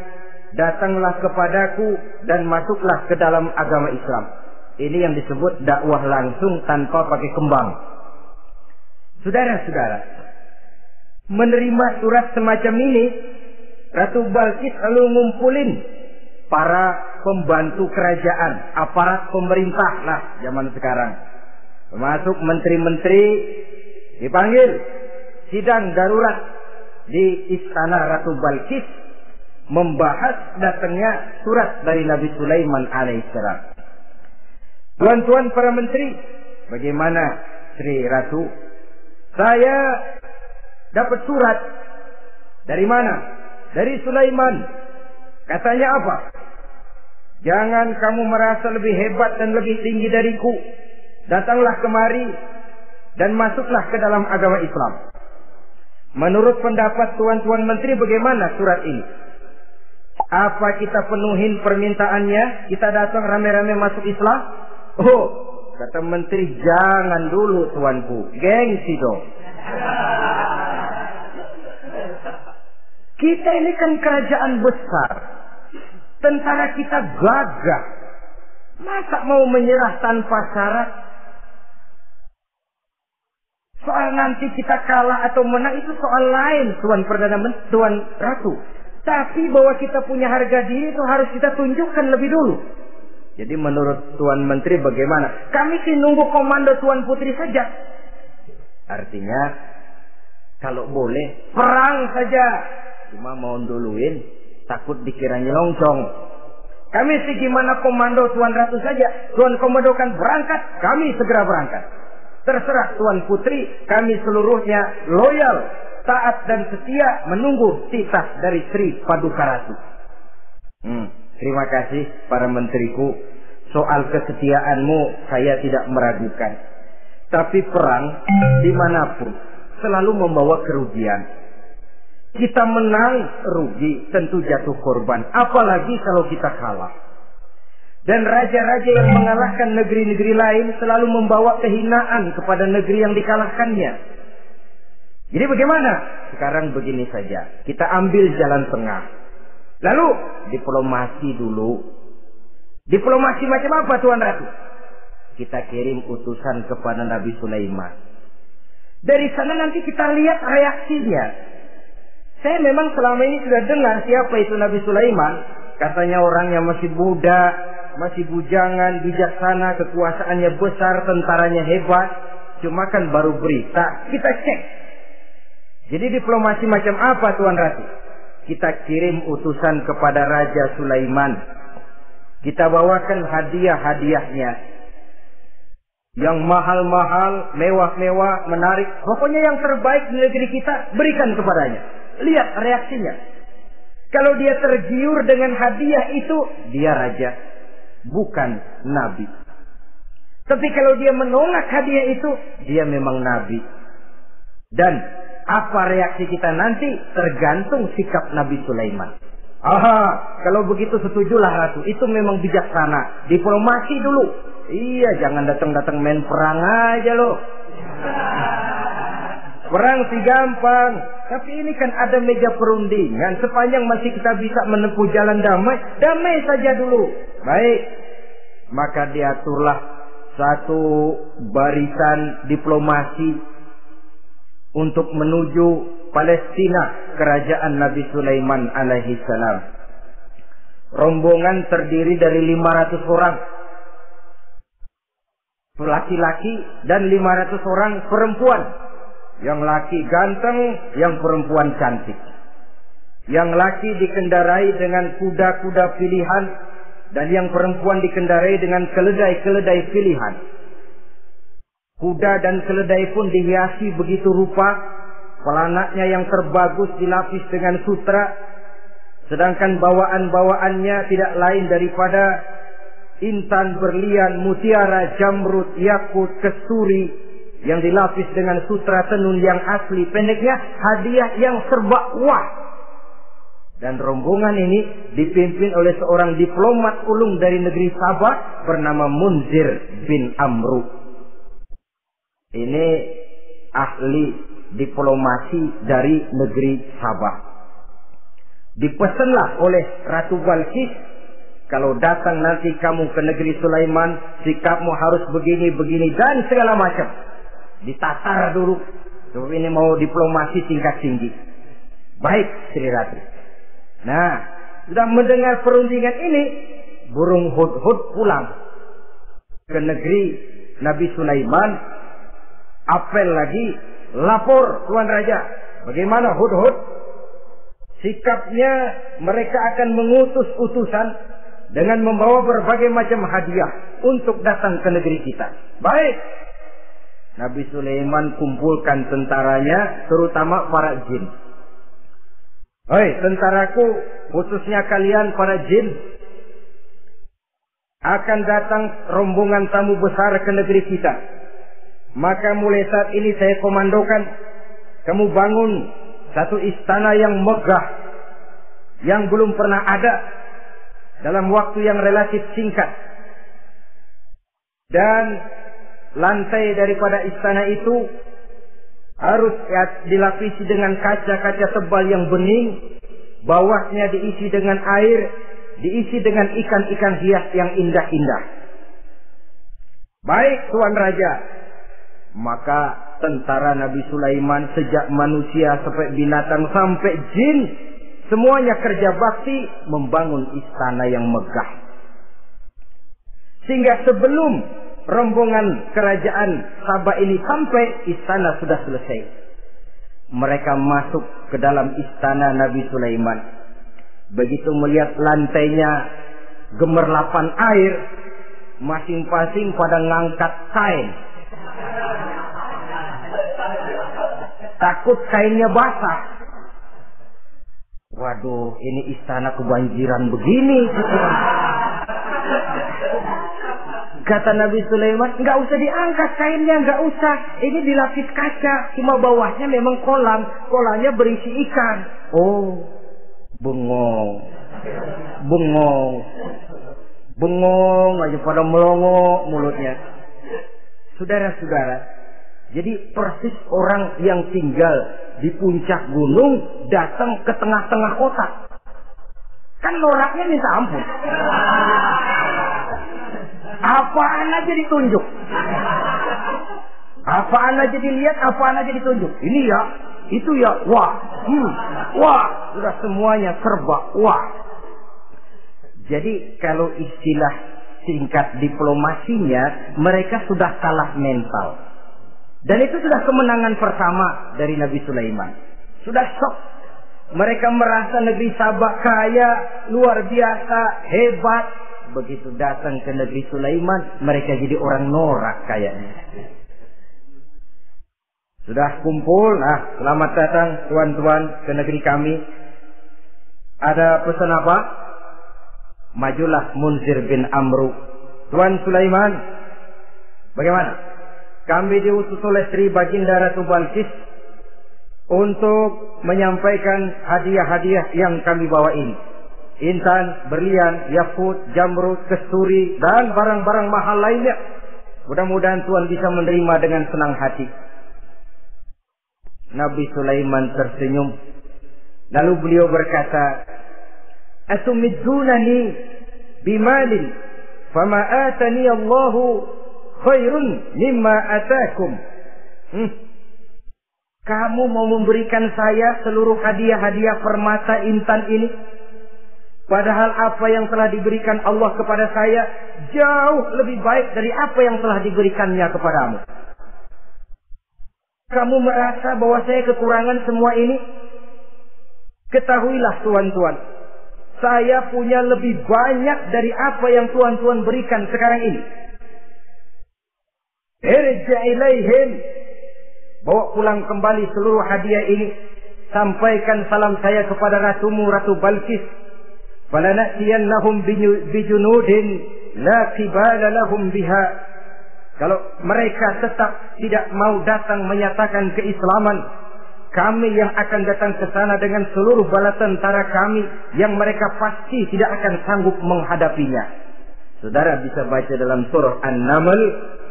Datanglah kepadaku dan masuklah ke dalam agama Islam. Ini yang disebut dakwah langsung tanpa pakai kembang. Saudara-saudara, menerima surat semacam ini, Ratu Balqis lalu ngumpulin para pembantu kerajaan, aparat pemerintah lah zaman sekarang. Termasuk menteri-menteri dipanggil sidang darurat di istana Ratu Balqis, membahas datangnya surat dari Nabi Sulaiman alaihissalam. Tuan-tuan para menteri, bagaimana Sri Ratu? Saya dapat surat. Dari mana? Dari Sulaiman. Katanya apa? Jangan kamu merasa lebih hebat dan lebih tinggi dariku. Datanglah kemari dan masuklah ke dalam agama Islam. Menurut pendapat tuan-tuan menteri, bagaimana surat ini? Apa kita penuhin permintaannya? Kita datang rame-rame masuk Islam? Oh, kata menteri, jangan dulu tuanku, gengsi dong. Kita ini kan kerajaan besar, tentara kita gagah, masa mau menyerah tanpa syarat? Soal nanti kita kalah atau menang itu soal lain, Tuan Perdana Menteri, Tuan Ratu. Tapi bahwa kita punya harga diri itu harus kita tunjukkan lebih dulu. Jadi menurut Tuan Menteri bagaimana? Kami sih nunggu komando Tuan Putri saja. Artinya kalau boleh perang saja. Cuma mau duluin, takut dikira nyelongcong. Kami sih gimana komando Tuan Ratu saja. Tuan komandokan berangkat, kami segera berangkat. Terserah Tuan Putri, kami seluruhnya loyal, taat dan setia menunggu titah dari Sri Paduka Ratu. Terima kasih para menteriku. Soal kesetiaanmu saya tidak meragukan. Tapi perang dimanapun selalu membawa kerugian. Kita menang rugi, tentu jatuh korban. Apalagi kalau kita kalah. Dan raja-raja yang mengalahkan negeri-negeri lain selalu membawa kehinaan kepada negeri yang dikalahkannya. Jadi bagaimana? Sekarang begini saja. Kita ambil jalan tengah. Lalu diplomasi dulu. Diplomasi macam apa Tuan Ratu? Kita kirim utusan kepada Nabi Sulaiman. Dari sana nanti kita lihat reaksinya. Saya memang selama ini sudah dengar siapa itu Nabi Sulaiman. Katanya orangnya masih muda, masih bujangan, bijaksana, kekuasaannya besar, tentaranya hebat. Cuma kan baru berita, kita cek. Jadi diplomasi macam apa Tuan Ratu? Kita kirim utusan kepada Raja Sulaiman. Kita bawakan hadiah-hadiahnya. Yang mahal-mahal, mewah-mewah, menarik. Pokoknya yang terbaik di negeri kita, berikan kepadanya. Lihat reaksinya. Kalau dia tergiur dengan hadiah itu, dia raja, bukan nabi. Tapi kalau dia menolak hadiah itu, dia memang nabi. Dan apa reaksi kita nanti tergantung sikap Nabi Sulaiman. Aha, kalau begitu setujulah Ratu. Itu memang bijaksana. Diplomasi dulu. Iya, jangan datang-datang main perang aja loh. Perang sih gampang. Tapi ini kan ada meja perundingan. Sepanjang masih kita bisa menempuh jalan damai, damai saja dulu. Baik. Maka diaturlah satu barisan diplomasi untuk menuju Palestina, kerajaan Nabi Sulaiman alaihi salam. Rombongan terdiri dari 500 orang laki-laki dan 500 orang perempuan. Yang laki ganteng, yang perempuan cantik. Yang laki dikendarai dengan kuda-kuda pilihan dan yang perempuan dikendarai dengan keledai-keledai pilihan. Kuda dan keledai pun dihiasi begitu rupa. Pelanaknya yang terbagus dilapis dengan sutra. Sedangkan bawaan-bawaannya tidak lain daripada intan, berlian, mutiara, jamrud, yakut, kesturi yang dilapis dengan sutra tenun yang asli. Pendeknya hadiah yang serba wah. Dan rombongan ini dipimpin oleh seorang diplomat ulung dari negeri Sabah bernama Munzir bin Amru. Ini ahli diplomasi dari negeri Sabah. Dipesanlah oleh Ratu Balqis, kalau datang nanti kamu ke negeri Sulaiman, sikapmu harus begini, begini, dan segala macam. Ditatar dulu. So, ini mau diplomasi tingkat tinggi. Baik, Sri Ratu. Nah, sudah mendengar perundingan ini, burung hudhud pulang ke negeri Nabi Sulaiman. Apel lagi, lapor Tuan Raja. Bagaimana hudhud? Sikapnya mereka akan mengutus utusan dengan membawa berbagai macam hadiah untuk datang ke negeri kita. Baik. Nabi Sulaiman kumpulkan tentaranya, terutama para jin. Hei tentaraku, khususnya kalian para jin, akan datang rombongan tamu besar ke negeri kita. Maka mulai saat ini saya komandokan, kamu bangun satu istana yang megah, yang belum pernah ada dalam waktu yang relatif singkat. Dan lantai daripada istana itu harus dilapisi dengan kaca-kaca tebal yang bening, bawahnya diisi dengan air, diisi dengan ikan-ikan hias yang indah-indah. Baik Tuan Raja, maka tentara Nabi Sulaiman sejak manusia sampai binatang sampai jin, semuanya kerja bakti membangun istana yang megah. Sehingga sebelum rombongan kerajaan Sabah ini sampai, istana sudah selesai. Mereka masuk ke dalam istana Nabi Sulaiman. Begitu melihat lantainya gemerlapan air, masing-masing pada ngangkat kain. Takut kainnya basah. Waduh, ini istana kebanjiran begini. Kata Nabi Sulaiman, nggak usah diangkat kainnya, nggak usah. Ini dilapis kaca, cuma bawahnya memang kolam. Kolamnya berisi ikan. Oh, bengong aja pada melongo mulutnya. Saudara-saudara, jadi persis orang yang tinggal di puncak gunung datang ke tengah-tengah kota. Kan noraknya minta ampun. Apaan aja ditunjuk. Apaan aja dilihat, apaan aja ditunjuk. Ini ya, itu ya, wah, wah, sudah semuanya serba wah. Jadi kalau istilah singkat diplomasinya, mereka sudah kalah mental. Dan itu sudah kemenangan pertama dari Nabi Sulaiman. Sudah shock. Mereka merasa negeri Sabah kaya, luar biasa, hebat. Begitu datang ke negeri Sulaiman, mereka jadi orang norak kayaknya. Sudah kumpul, selamat datang tuan-tuan ke negeri kami. Ada pesan apa? Majulah Munzir bin Amru. Tuan Sulaiman, bagaimana? Kami diutus oleh Sri Baginda Ratu Balqis untuk menyampaikan hadiah-hadiah yang kami bawa ini. Intan, berlian, yakut, jamrud, kesturi, dan barang-barang mahal lainnya. Mudah-mudahan Tuhan bisa menerima dengan senang hati. Nabi Sulaiman tersenyum. Lalu beliau berkata, "Atumiddunani bimalin, fama atani Allahu khairun mimma atakum." Kamu mau memberikan saya seluruh hadiah-hadiah permata intan ini? Padahal apa yang telah diberikan Allah kepada saya jauh lebih baik dari apa yang telah diberikannya kepadamu. Kamu merasa bahwa saya kekurangan semua ini? Ketahuilah tuan-tuan, saya punya lebih banyak dari apa yang tuan-tuan berikan sekarang ini. Irja' ilaihim, bawa pulang kembali seluruh hadiah ini. Sampaikan salam saya kepada ratumu, Ratu Balqis. Falanatiyannahum bijunudin la qibala lahum biha. Kalau mereka tetap tidak mau datang menyatakan keislaman, kami yang akan datang ke sana dengan seluruh bala tentara kami yang mereka pasti tidak akan sanggup menghadapinya. Saudara bisa baca dalam surah An-Naml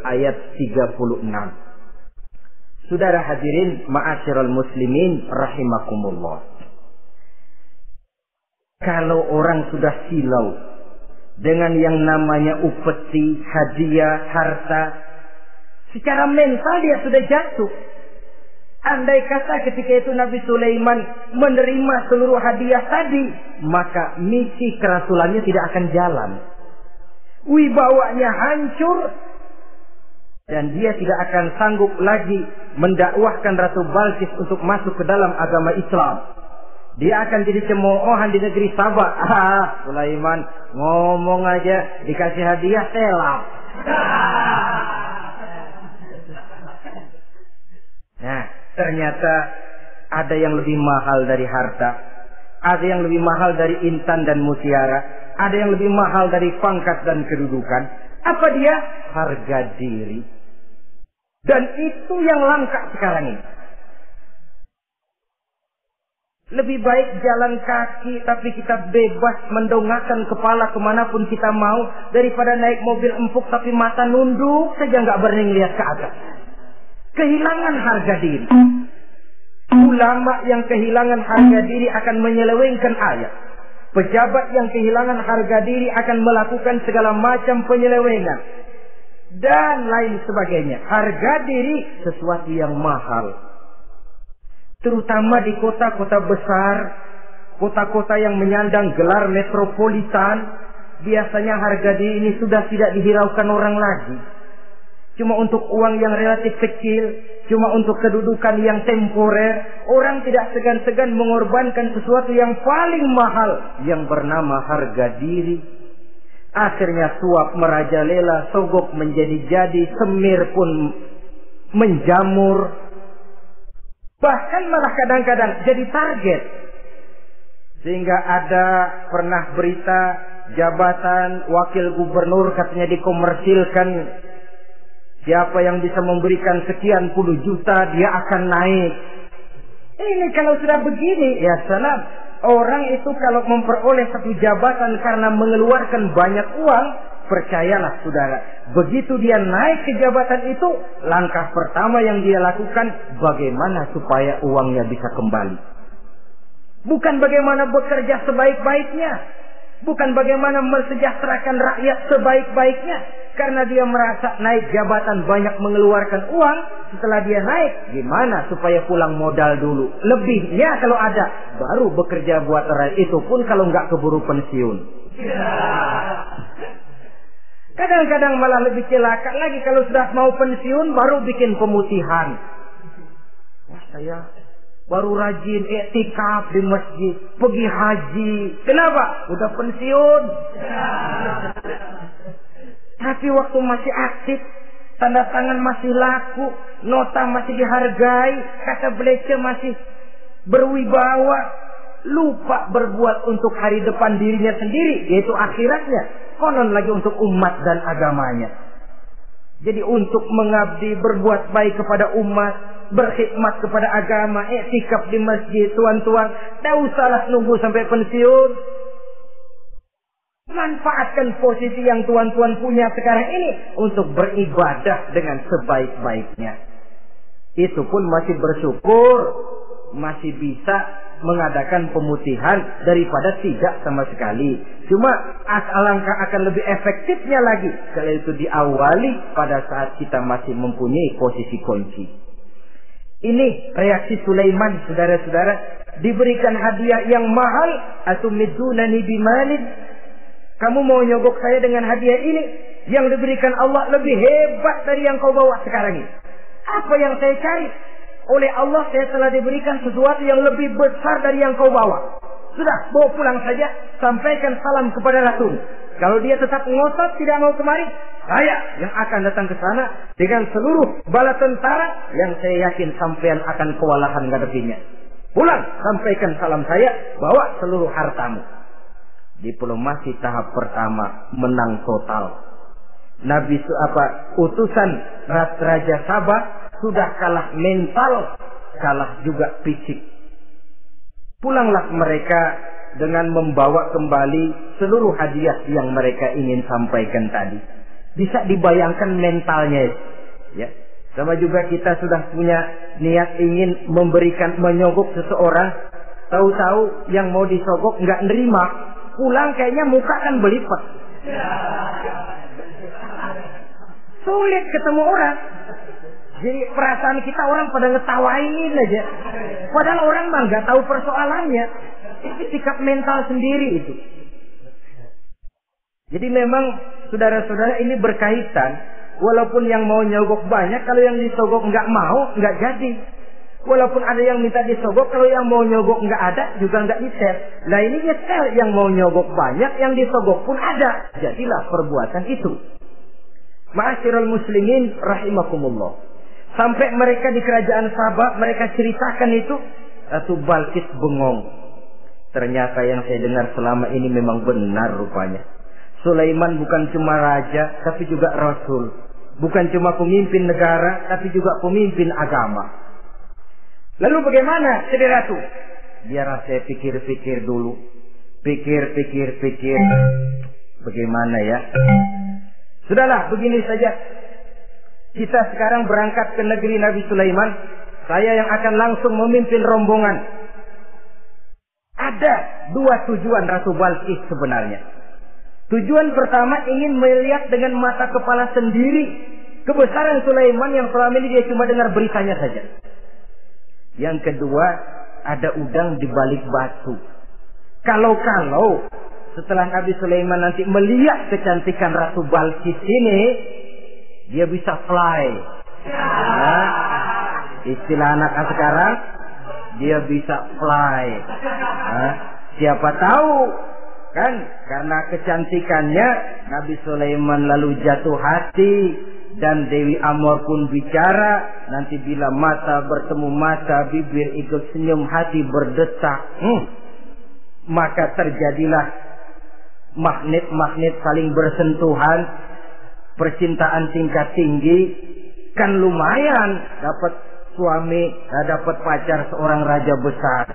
ayat 36. Saudara hadirin ma'asyiral muslimin rahimakumullah. Kalau orang sudah silau dengan yang namanya upeti, hadiah, harta, secara mental dia sudah jatuh. Andai kata ketika itu Nabi Sulaiman menerima seluruh hadiah tadi, maka misi kerasulannya tidak akan jalan. Wibawanya hancur, dan dia tidak akan sanggup lagi mendakwahkan Ratu Balqis untuk masuk ke dalam agama Islam. Dia akan jadi cemoohan di negeri Sabah. Sulaiman ngomong aja dikasih hadiah telap. Nah, ternyata ada yang lebih mahal dari harta, ada yang lebih mahal dari intan dan mutiara, ada yang lebih mahal dari pangkat dan kedudukan. Apa dia? Harga diri. Dan itu yang langka sekarang ini. Lebih baik jalan kaki tapi kita bebas mendongakkan kepala kemanapun kita mau, daripada naik mobil empuk tapi mata nunduk saja nggak berani lihat ke atas. Kehilangan harga diri. Ulama yang kehilangan harga diri akan menyelewengkan ayat. Pejabat yang kehilangan harga diri akan melakukan segala macam penyelewengan dan lain sebagainya. Harga diri sesuatu yang mahal, terutama di kota-kota besar, kota-kota yang menyandang gelar metropolitan. Biasanya harga diri ini sudah tidak dihiraukan orang lagi. Cuma untuk uang yang relatif kecil, cuma untuk kedudukan yang temporer, orang tidak segan-segan mengorbankan sesuatu yang paling mahal yang bernama harga diri. Akhirnya suap merajalela, sogok menjadi-jadi, semir pun menjamur. Bahkan malah kadang-kadang jadi target. Sehingga ada pernah berita jabatan wakil gubernur katanya dikomersilkan. Siapa yang bisa memberikan sekian puluh juta dia akan naik. Ini kalau sudah begini, ya salam. Orang itu kalau memperoleh satu jabatan karena mengeluarkan banyak uang, percayalah saudara, begitu dia naik ke jabatan itu, langkah pertama yang dia lakukan, bagaimana supaya uangnya bisa kembali. Bukan bagaimana bekerja sebaik-baiknya, bukan bagaimana mensejahterakan rakyat sebaik-baiknya. Karena dia merasa naik jabatan banyak mengeluarkan uang, setelah dia naik, gimana supaya pulang modal dulu. Lebihnya kalau ada, baru bekerja buat rakyat, itu pun kalau nggak keburu pensiun. Kadang-kadang malah lebih celaka lagi, kalau sudah mau pensiun baru bikin pemutihan. Wah, saya baru rajin iktikaf di masjid, pergi haji. Kenapa? Udah pensiun. Tapi waktu masih aktif, tanda tangan masih laku, nota masih dihargai, kata beliau masih berwibawa, lupa berbuat untuk hari depan dirinya sendiri, yaitu akhiratnya. Konon lagi untuk umat dan agamanya. Jadi untuk mengabdi, berbuat baik kepada umat, berkhidmat kepada agama, iktikaf di masjid, tuan-tuan, tak usahlah nunggu sampai pensiun. Manfaatkan posisi yang tuan-tuan punya sekarang ini untuk beribadah dengan sebaik-baiknya. Itu pun masih bersyukur, masih bisa mengadakan pemutihan daripada tidak sama sekali. Cuma alangkah akan lebih efektifnya lagi kalau itu diawali pada saat kita masih mempunyai posisi kunci. Ini reaksi Sulaiman, saudara-saudara. Diberikan hadiah yang mahal, atumidunani bimalin. Kamu mau nyogok saya dengan hadiah ini? Yang diberikan Allah lebih hebat dari yang kau bawa sekarang ini. Apa yang saya cari? Oleh Allah saya telah diberikan sesuatu yang lebih besar dari yang kau bawa. Sudah, bawa pulang saja. Sampaikan salam kepada Rasul. Kalau dia tetap ngotot tidak mau kemari, saya yang akan datang ke sana dengan seluruh bala tentara yang saya yakin sampean akan kewalahan ngadepinya. Pulang, sampaikan salam saya, bawa seluruh hartamu. Diplomasi tahap pertama menang total. Utusan Raja Sabah sudah kalah mental, kalah juga fisik. Pulanglah mereka dengan membawa kembali seluruh hadiah yang mereka ingin sampaikan tadi. Bisa dibayangkan mentalnya, ya. Sama juga kita sudah punya niat ingin menyogok seseorang, tahu-tahu yang mau disogok nggak nerima. Pulang kayaknya muka kan belipat. Sulit ketemu orang. Jadi perasaan kita orang pada ngetawain aja. Padahal orang mah nggak tahu persoalannya. Itu sikap mental sendiri itu. Jadi memang saudara-saudara ini berkaitan. Walaupun yang mau nyogok banyak, kalau yang disogok nggak mau, nggak jadi. Walaupun ada yang minta disogok, kalau yang mau nyogok nggak ada, juga nggak nyetel. Nah ini nyetel, yang mau nyogok banyak, yang disogok pun ada. Jadilah perbuatan itu. Ma'asyiral muslimin rahimakumullah. Sampai mereka di kerajaan Sabah, mereka ceritakan itu, Ratu Balkis bengong. Ternyata yang saya dengar selama ini memang benar rupanya. Sulaiman bukan cuma raja, tapi juga rasul. Bukan cuma pemimpin negara, tapi juga pemimpin agama. Lalu bagaimana, saudara ratu? biar saya pikir-pikir dulu. Pikir. Bagaimana ya? Sudahlah, begini saja. Kita sekarang berangkat ke negeri Nabi Sulaiman. Saya yang akan langsung memimpin rombongan. Ada 2 tujuan Ratu Balqis sebenarnya. Tujuan pertama ingin melihat dengan mata kepala sendiri kebesaran Sulaiman yang selama ini dia cuma dengar beritanya saja. Yang kedua, ada udang di balik batu. Kalau setelah Nabi Sulaiman nanti melihat kecantikan Ratu Balqis ini, dia bisa fly. Nah, istilah anak sekarang, dia bisa fly. Nah, siapa tahu kan karena kecantikannya Nabi Sulaiman lalu jatuh hati dan Dewi Amor pun bicara. Nanti bila mata bertemu mata, bibir ikut senyum, hati berdetak, maka terjadilah magnet-magnet saling bersentuhan, percintaan tingkat tinggi. Kan lumayan dapat suami, dapat pacar seorang raja besar.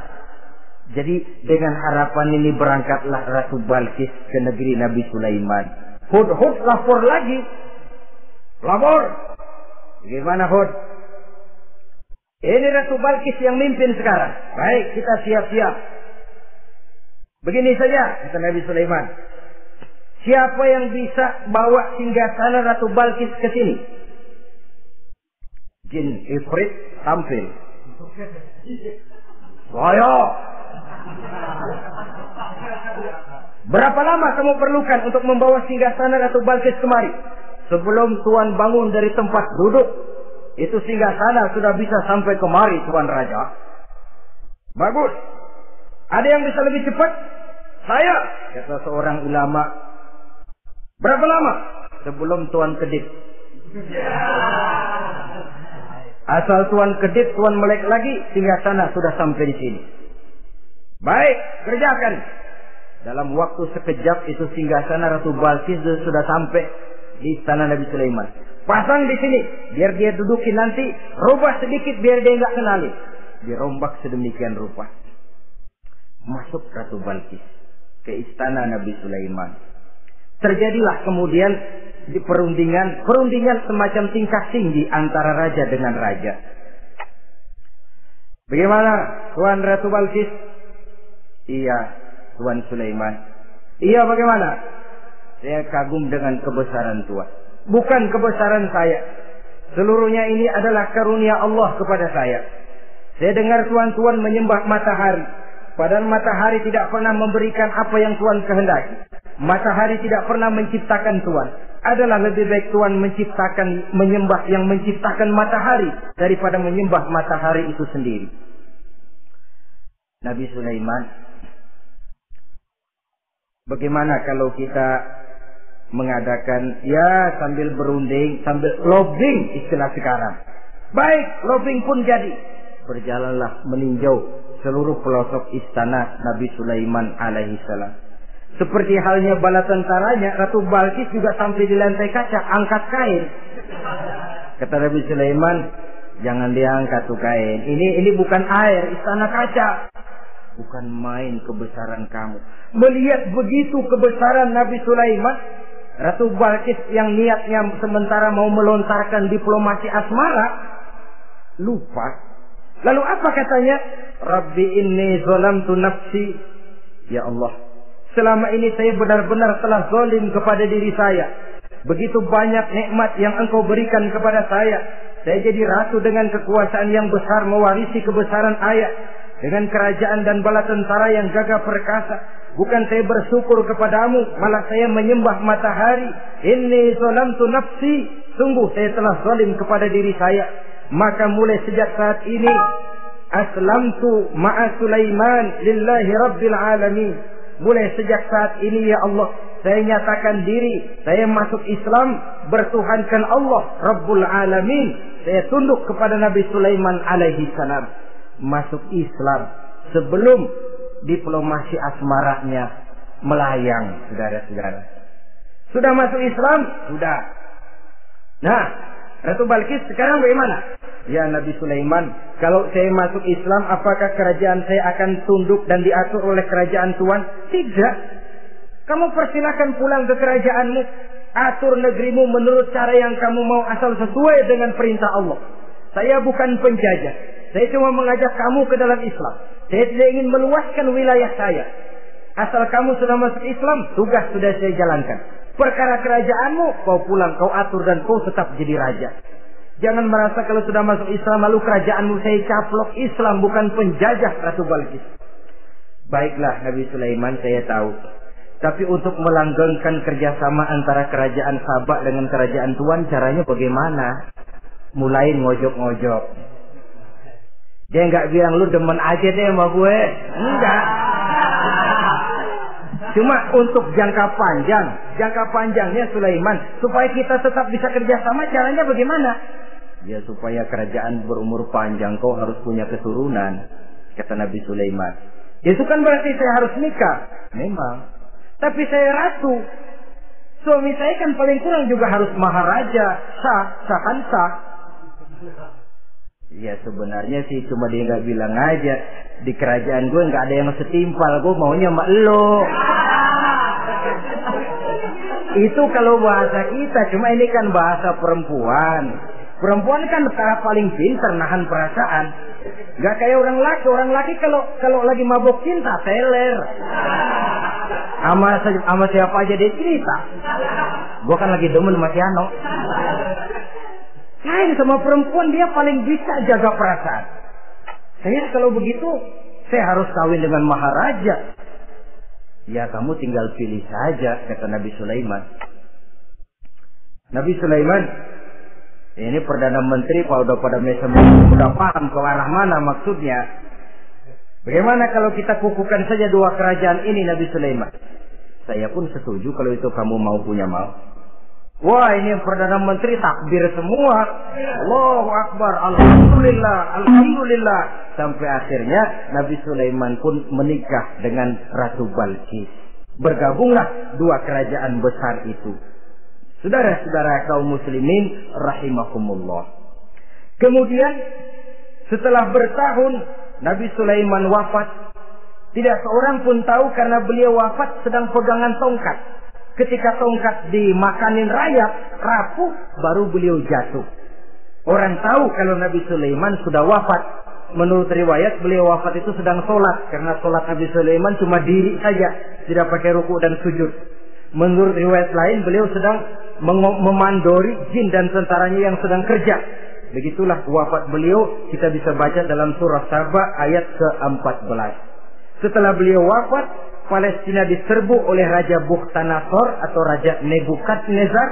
Jadi dengan harapan ini berangkatlah Ratu Balqis ke negeri Nabi Sulaiman. Hud lapor lagi. Lapor. Gimana Hud? Ini Ratu Balqis yang mimpin sekarang. Baik, kita siap-siap. Begini saja, kata Nabi Sulaiman. Siapa yang bisa bawa singgasana Ratu Balqis ke sini? Jin Ifrit tampil. Saya. Berapa lama kamu perlukan untuk membawa singgasana Ratu Balqis kemari? Sebelum Tuan bangun dari tempat duduk, itu singgasana sudah bisa sampai kemari, Tuan Raja. Bagus. Ada yang bisa lebih cepat? Saya, kata seorang ulama. Berapa lama? Sebelum Tuan kedip. Asal Tuan kedip, Tuan melek lagi, singgasana sudah sampai di sini. Baik, kerjakan. Dalam waktu sekejap itu singgasana Ratu Balqis sudah sampai di istana Nabi Sulaiman. Pasang di sini, biar dia dudukin nanti. Rubah sedikit biar dia nggak kenali. Dirombak sedemikian rupa. Masuk Ratu Balqis ke istana Nabi Sulaiman. Terjadilah kemudian di perundingan semacam tingkat tinggi antara raja dengan raja. Bagaimana Tuan Ratu Balqis? Iya, Tuan Sulaiman. Iya, bagaimana? Saya kagum dengan kebesaran Tuan. Bukan kebesaran saya. Seluruhnya ini adalah karunia Allah kepada saya. Saya dengar Tuan menyembah matahari. Padahal matahari tidak pernah memberikan apa yang Tuan kehendaki. Matahari tidak pernah menciptakan Tuan. Adalah lebih baik Tuan menyembah yang menciptakan matahari daripada menyembah matahari itu sendiri. Nabi Sulaiman, bagaimana kalau kita mengadakan sambil berunding, sambil lobbying istilah sekarang. Baik, lobbying pun jadi. Berjalanlah meninjau seluruh pelosok istana Nabi Sulaiman alaihissalam. Seperti halnya bala tentaranya, Ratu Balqis juga sampai di lantai kaca, angkat kain. Kata Nabi Sulaiman, jangan diangkat tuh kain. Ini bukan air, istana kaca. Bukan main kebesaran kamu. Melihat begitu kebesaran Nabi Sulaiman, Ratu Balqis yang niatnya sementara mau melontarkan diplomasi asmara, lupa. Lalu apa katanya? Rabbi inni zalamtu nafsi. Ya Allah, selama ini saya benar-benar telah zalim kepada diri saya. Begitu banyak nikmat yang Engkau berikan kepada saya. Saya jadi ratu dengan kekuasaan yang besar, mewarisi kebesaran ayah. Dengan kerajaan dan bala tentara yang gagah perkasa. Bukan saya bersyukur kepadamu, malah saya menyembah matahari. Inni zalamtu nafsi. Sungguh saya telah zalim kepada diri saya. Maka mulai sejak saat ini, aslamtu ma'a Sulaiman lillahi rabbil alamin. Mulai sejak saat ini ya Allah, saya nyatakan diri, saya masuk Islam, bertuhankan Allah Rabbul Alamin. Saya tunduk kepada Nabi Sulaiman alaihi salam. Masuk Islam sebelum diplomasi asmaranya melayang, saudara-saudara. Sudah masuk Islam? Sudah. Nah, Ratu Balqis sekarang bagaimana? Ya Nabi Sulaiman, kalau saya masuk Islam, apakah kerajaan saya akan tunduk dan diatur oleh kerajaan Tuhan? Tidak. Kamu persilakan pulang ke kerajaanmu. Atur negerimu menurut cara yang kamu mau, asal sesuai dengan perintah Allah. Saya bukan penjajah. Saya cuma mengajak kamu ke dalam Islam. Saya tidak ingin meluaskan wilayah saya. Asal kamu sudah masuk Islam, tugas sudah saya jalankan. Perkara kerajaanmu, kau pulang, kau atur dan kau tetap jadi raja. Jangan merasa kalau sudah masuk Islam lalu kerajaanmu saya caplok. Islam bukan penjajah Ratu Balqis. Baiklah Nabi Sulaiman, saya tahu. Tapi untuk melanggengkan kerjasama antara kerajaan Sabak dengan kerajaan Tuhan, caranya bagaimana? Mulai ngojok-ngojok. Dia nggak bilang lu demen aja deh sama gue. Enggak. Cuma untuk jangka panjangnya Sulaiman, supaya kita tetap bisa kerjasama, caranya bagaimana? Ya supaya kerajaan berumur panjang, kau harus punya keturunan, kata Nabi Sulaiman. Itu kan berarti saya harus nikah. Memang. Tapi saya ratu. Suami saya kan paling kurang juga harus maharaja, sah. Ya sebenarnya sih cuma dia nggak bilang aja. Di kerajaan gue nggak ada yang setimpal, gue maunya sama elo. Itu kalau bahasa kita, cuma ini kan bahasa perempuan. Perempuan kan tahap paling pintar nahan perasaan. Gak kayak orang laki. Orang laki kalau lagi mabuk cinta, teler. Sama siapa aja dia cerita. Gue kan lagi demen sama si Ano. Lain sama perempuan, dia paling bisa jaga perasaan. Saya kalau begitu, saya harus kawin dengan maharaja. Ya kamu tinggal pilih saja, kata Nabi Sulaiman. Nabi Sulaiman, ini Perdana Menteri kalau udah pada meja udah paham ke arah mana maksudnya. Bagaimana kalau kita kukuhkan saja dua kerajaan ini, Nabi Sulaiman? Saya pun setuju kalau itu kamu punya mau. Wah, ini Perdana Menteri takbir semua. Allahu Akbar, Alhamdulillah. Sampai akhirnya Nabi Sulaiman pun menikah dengan Ratu Balqis. Bergabunglah dua kerajaan besar itu. Saudara-saudara kaum muslimin rahimakumullah. Kemudian setelah bertahun Nabi Sulaiman wafat. Tidak seorang pun tahu karena beliau wafat sedang pegangan tongkat. Ketika tongkat dimakanin rayap, rapuh, baru beliau jatuh. Orang tahu kalau Nabi Sulaiman sudah wafat. Menurut riwayat beliau wafat itu sedang sholat. Karena sholat Nabi Sulaiman cuma diri saja, tidak pakai ruku dan sujud. Menurut riwayat lain beliau sedang memandori jin dan tentaranya yang sedang kerja. Begitulah wafat beliau, kita bisa baca dalam surah Saba ayat ke-14. Setelah beliau wafat, Palestina diserbu oleh Raja Bukhtanasor atau Raja Nebukadnezar.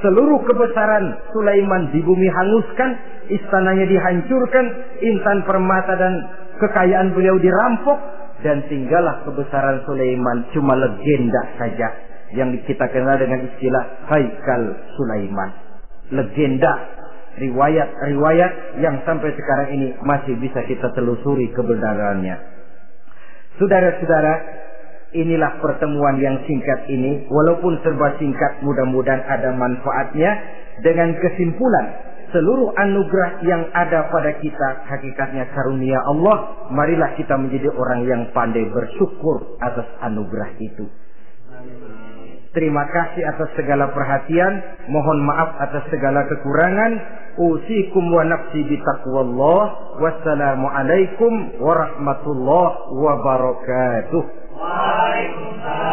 Seluruh kebesaran Sulaiman di bumi hanguskan, istananya dihancurkan, intan permata dan kekayaan beliau dirampok, dan tinggallah kebesaran Sulaiman cuma legenda saja yang kita kenal dengan istilah Haikal Sulaiman. Legenda, riwayat-riwayat yang sampai sekarang ini masih bisa kita telusuri kebenarannya. Saudara-saudara, inilah pertemuan yang singkat ini, walaupun serba singkat, mudah-mudahan ada manfaatnya. Dengan kesimpulan, seluruh anugerah yang ada pada kita hakikatnya karunia Allah. Marilah kita menjadi orang yang pandai bersyukur atas anugerah itu. Terima kasih atas segala perhatian. Mohon maaf atas segala kekurangan. Usikum wa nafsi bitaqwallah. Wassalamualaikum warahmatullahi wabarakatuh. Waalaikumsalam.